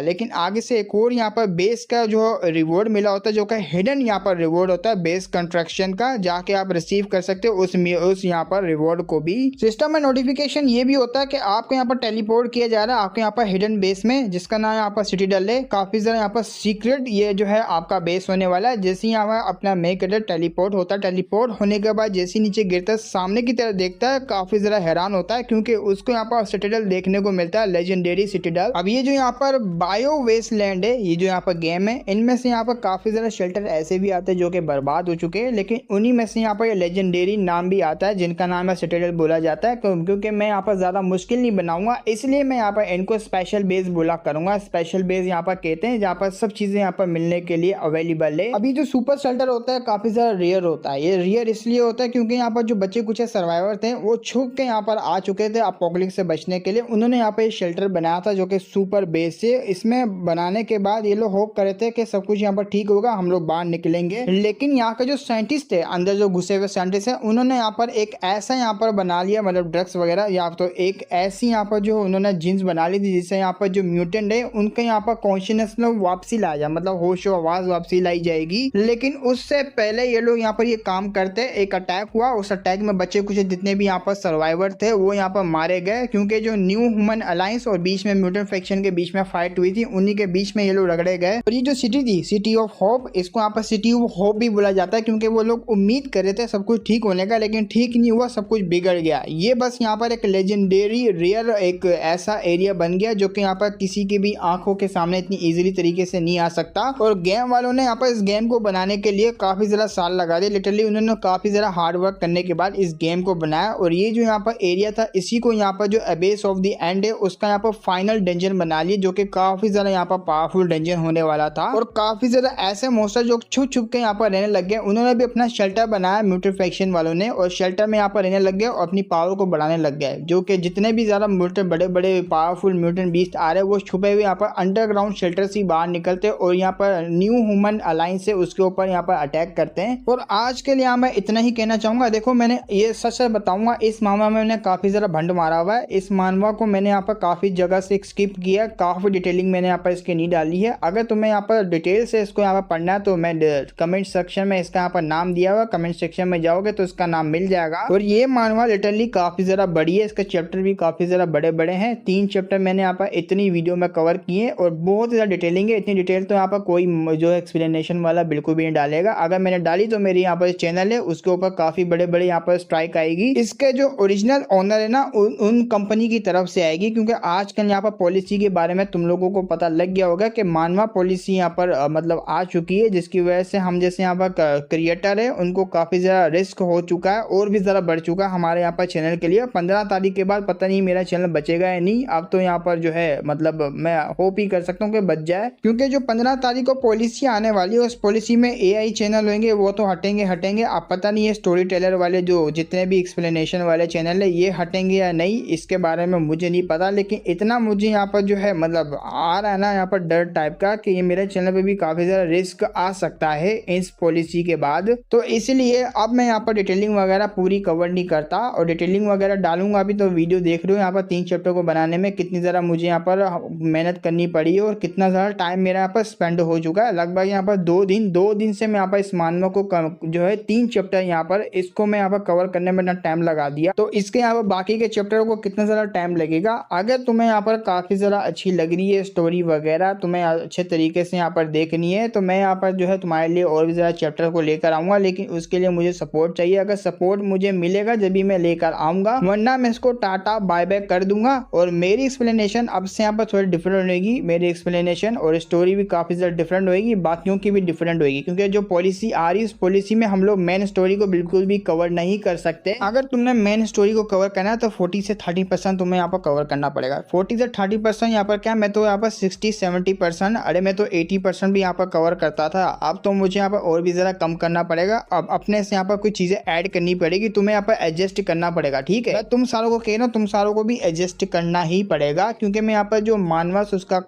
लेकिन आगे से एक और यहाँ पर बेस का जो रिवॉर्ड मिला होता है, जो कि हिडन यहाँ पर रिवॉर्ड होता है बेस कंस्ट्रक्शन का, जाके आप रिसीव कर सकते हो उस यहाँ पर रिवॉर्ड को भी। सिस्टम में नोटिफिकेशन ये भी होता है कि आपको यहाँ पर टेलीपोर्ट किया जा रहा है आपके यहाँ पर हिडन बेस में, जिसका नाम यहाँ पर सिटीडल है। काफी ज्यादा यहाँ पर सीक्रेट ये जो है आपका बेस होने वाला है। जैसे यहाँ पर अपना मेक टेलीपोर्ट होता है, टेलीपोर्ट होने के बाद जैसे नीचे गिरता है सामने की तरफ देखता है, काफी ज्यादा हैरान होता है, क्योंकि उसको यहाँ पर सिटीडल देखने को मिलता है, लेजेंडरी सिटीडल। अब ये जो यहाँ पर बायो वेस्टलैंड है, ये जो यहाँ पर गेम है, इनमें से यहाँ पर काफी ज्यादा शेल्टर ऐसे भी आते हैं जो कि बर्बाद हो चुके हैं, लेकिन उन्हीं में से यहाँ पर लेजेंडरी नाम भी आता है जिनका नाम है सिटीडल बोला जाता है। क्योंकि मैं यहाँ पर ज्यादा मुश्किल नहीं बनाऊंगा, इसलिए मैं यहाँ पर इनको स्पेशल बेस बोला करूंगा। स्पेशल बेस यहाँ पर कहते हैं जहाँ पर सब चीजें यहाँ पर मिलने के लिए अवेलेबल है। अभी जो सुपर शेल्टर होता है काफी ज्यादा रेयर होता है। ये रेयर इसलिए होता है क्योंकि यहाँ पर जो बच्चे कुछ सर्वाइवर थे वो छुप के यहाँ पर आ चुके थे अपोकलिप्स से बचने के लिए। उन्होंने यहाँ पे शेल्टर बनाया था जो कि सुपर बेस से। इसमें बनाने के बाद ये लोग होप कर रहे थे कि सब कुछ यहाँ पर ठीक होगा, हम लोग बाहर निकलेंगे। लेकिन यहाँ के जो साइंटिस्ट थे, अंदर जो घुसे हुए साइंटिस्ट है, उन्होंने यहाँ पर एक ऐसा यहाँ पर बना लिया, मतलब ड्रग्स वगैरह, या तो एक ऐसी यहाँ पर जो उन्होंने जीन्स बना ली थी जिससे यहाँ पर जो म्यूटेंट है उनके यहाँ पर कॉन्शियसनेस वापसी लाया जाए, मतलब होश आवाज वापसी लाई जाएगी। लेकिन उससे पहले ये लोग यहाँ पर ये काम करते, एक अटैक हुआ, उस अटैक में बच्चे कुछ जितने भी यहाँ पर सर्वाइवर थे वो यहाँ पर मारे गए, क्योंकि जो न्यू ह्यूमन अलायंस और बीच में म्यूटेंट फैक्शन के बीच में फाइट हुई थी, उन्हीं के बीच में ये लोग रगड़े गए। और ये जो सिटी थी, सिटी ऑफ होप, इसको यहाँ पर सिटी ऑफ होप भी बोला जाता है, क्योंकि वो लोग उम्मीद कर रहे थे सब कुछ ठीक होने का, लेकिन ठीक नहीं हुआ, सब कुछ बिगड़ गया। ये बस यहाँ पर एक लेजेंडरी रेयर एक ऐसा एरिया बन गया जो कि यहाँ पर किसी के भी आंखों के सामने इतनी इजीली तरीके से नहीं आ सकता। और गेम वालों ने यहाँ पर इस गेम को बनाने के लिए काफी ज्यादा साल लगा दिए। लिटरली उन्होंने काफी ज्यादा हार्ड वर्क करने के बाद इस गेम को बनाया। और ये जो यहाँ पर एरिया था, इसी को यहाँ पर जो एबेस ऑफ द एंड है उसका यहाँ पर फाइनल डंजन बना लिया, जो कि काफी ज्यादा यहाँ पर पावरफुल डेंजर होने वाला था और काफी ज्यादा ऐसे मॉन्स्टर जो छुप छुप के यहाँ पर रहने लग गए। उन्होंने भी अपना शेल्टर बनाया म्यूटेंट फैक्शन वालों ने और शेल्टर में यहाँ पर रहने लग गए और अपनी पावर को बढ़ाने लग गए, जो कि जितने भी ज्यादा म्यूटेंट बड़े बड़े पावरफुल म्यूटेंट बीस्ट आ रहे वो छुपे हुए यहाँ पर अंडरग्राउंड शेल्टर से बाहर निकलते और यहाँ पर न्यू ह्यूमन अलायंस से उसके ऊपर यहाँ पर अटैक करते हैं। और आज के लिए मैं इतना ही कहना चाहूंगा। देखो मैंने ये सच बताऊंगा, इस मामला में मैंने काफी ज्यादा भंड मारा हुआ है। इस मानवा को मैंने यहाँ पर काफी जगह से स्किप किया, काफी डिटेलिंग मैंने यहाँ पर इसके नहीं डाली है। अगर तुम्हें यहाँ पर डिटेल से इसको यहाँ पर पढ़ना है तो मैं कमेंट सेक्शन में इसका यहाँ पर नाम दिया हुआ, कमेंट सेक्शन में जाओगे तो इसका नाम मिल जाएगा। और ये मानवा लिटरली काफी ज्यादा बड़ी है, इसके चैप्टर भी काफी ज्यादा बड़े बड़े हैं। 3 चैप्टर मैंने यहाँ पर इतनी वीडियो में कवर किए और बहुत ज्यादा डिटेलिंग है। इतनी डिटेल तो यहाँ पर कोई जो एक्सप्लेनेशन वाला बिल्कुल भी नहीं डालेगा। अगर मैंने डाली तो मेरी यहाँ पर चैनल है उसके ऊपर काफी बड़े बड़े यहाँ पर स्ट्राइक आएगी। इसके जो ओरिजिनल ओनर है ना उन कंपनी की तरफ से आएगी, क्योंकि आजकल यहाँ पर पॉलिसी के बारे में तुम लोगों को पता लग गया होगा कि मानवा पॉलिसी यहाँ पर मतलब आ चुकी है, जिसकी वजह से हम जैसे यहाँ पर क्रिएटर है उनको काफी ज्यादा रिस्क हो चुका है और भी ज्यादा बढ़ चुका है हमारे यहाँ पर चैनल के लिए। 15 तारीख के बाद पता नहीं मेरा चैनल बचेगा या नहीं। अब तो यहाँ पर जो है मतलब मैं होप ही कर सकता हूँ कि बच जाए, क्योंकि जो 15 तारीख को पॉलिसी आने वाली है उस पॉलिसी में AI चैनल होंगे वो तो हटेंगे। अब पता नहीं है स्टोरी टेलर वाले जो जितने भी एक्सप्लेनेशन वाले चैनल है ये हटेंगे या नहीं, इसके बारे में मुझे नहीं पता। लेकिन इतना मुझे यहाँ पर जो है मतलब आ रहा है ना यहाँ पर डर टाइप का कि ये मेरे चैनल पे भी काफी ज्यादा रिस्क आ सकता है इस पॉलिसी के बाद। तो इसलिए अब मैं यहाँ पर डिटेलिंग वगैरह पूरी कवर नहीं करता और डिटेलिंग वगैरह डालूंगा। अभी तो वीडियो देख रहे हो यहाँ पर 3 चैप्टर को बनाने में कितनी ज़रा मुझे यहाँ पर मेहनत करनी पड़ी है और कितना ज़्यादा टाइम मेरा यहाँ पर स्पेंड हो चुका है। लगभग यहाँ पर 2 दिन से मैं यहाँ पर इस मानवा को जो है 3 चैप्टर यहाँ पर इसको मैं यहाँ पर कवर करने में इतना टाइम लगा दिया। तो इसके यहाँ पर बाकी के चैप्टरों को कितना ज़्यादा टाइम लगेगा। अगर तुम्हें यहाँ पर काफ़ी ज़्यादा अच्छी लग रही है स्टोरी वगैरह, तुम्हें अच्छे तरीके से यहाँ पर देखनी है तो मैं यहाँ पर जो है तुम्हारे लिए और भी ज़्यादा चैप्टर को लेकर आऊँगा। लेकिन उसके लिए मुझे सपोर्ट चाहिए। अगर सपोर्ट मुझे मिलेगा जब भी मैं लेकर आऊँगा, वरना मैं इसको टाटा बाय बाय कर दूंगा। और मेरी एक्सप्लेनेशन अब से यहाँ पर थोड़ी डिफरेंट होगी। मेरी एक्सप्लेनेशन और स्टोरी भी काफ़ी ज़्यादा डिफरेंट होगी, बाकियों की भी डिफरेंट होगी, क्योंकि जो पॉलिसी आ रही है उस पॉलिसी में हम लोग मेन स्टोरी को बिल्कुल भी कवर नहीं कर सकते। अगर तुमने मेन स्टोरी को कवर करना है तो 40 से 30% तुम्हें यहाँ पर कवर करना पड़ेगा। 40 से 30% यहाँ पर क्या, मैं तो यहाँ पर 60-70%, अरे मैं तो 80% भी यहाँ पर कवर करता था। अब तो मुझे यहाँ पर और भी ज़रा कम करना पड़ेगा। अब अपने से यहाँ पर कुछ चीज़ें ऐड करनी पड़ेगी, तुम्हें यहाँ पर एडजस्ट करना पड़ेगा। ठीक है, तुम सारों को कह रहा हूँ तुम सारों को भी एडजस्ट करना ही पड़ेगा, क्योंकि मैं यहाँ पर जो मानवास उसका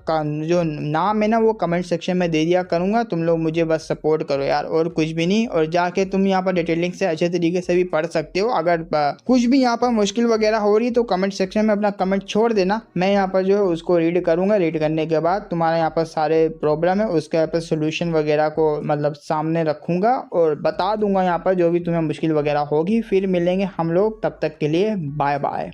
जो नाम है ना वो कमेंट सेक्शन में दे दिया करूँगा। तुम लोग मुझे बस सपोर्ट करो यार, और कुछ भी नहीं। और जाके तुम यहाँ पर डिटेलिंग से अच्छे तरीके से भी पढ़ सकते हो। अगर कुछ भी यहाँ पर मुश्किल वगैरह हो रही तो कमेंट सेक्शन में अपना कमेंट छोड़ देना, मैं यहाँ पर जो है उसको रीड करूँगा। रीड करने के बाद तुम्हारा यहाँ पर सारे प्रॉब्लम है उसके यहाँ पर सोल्यूशन वगैरह को मतलब सामने रखूँगा और बता दूंगा यहाँ पर जो भी तुम्हें मुश्किल वगैरह होगी। फिर मिलेंगे हम लोग, तब तक के लिए बाय बाय।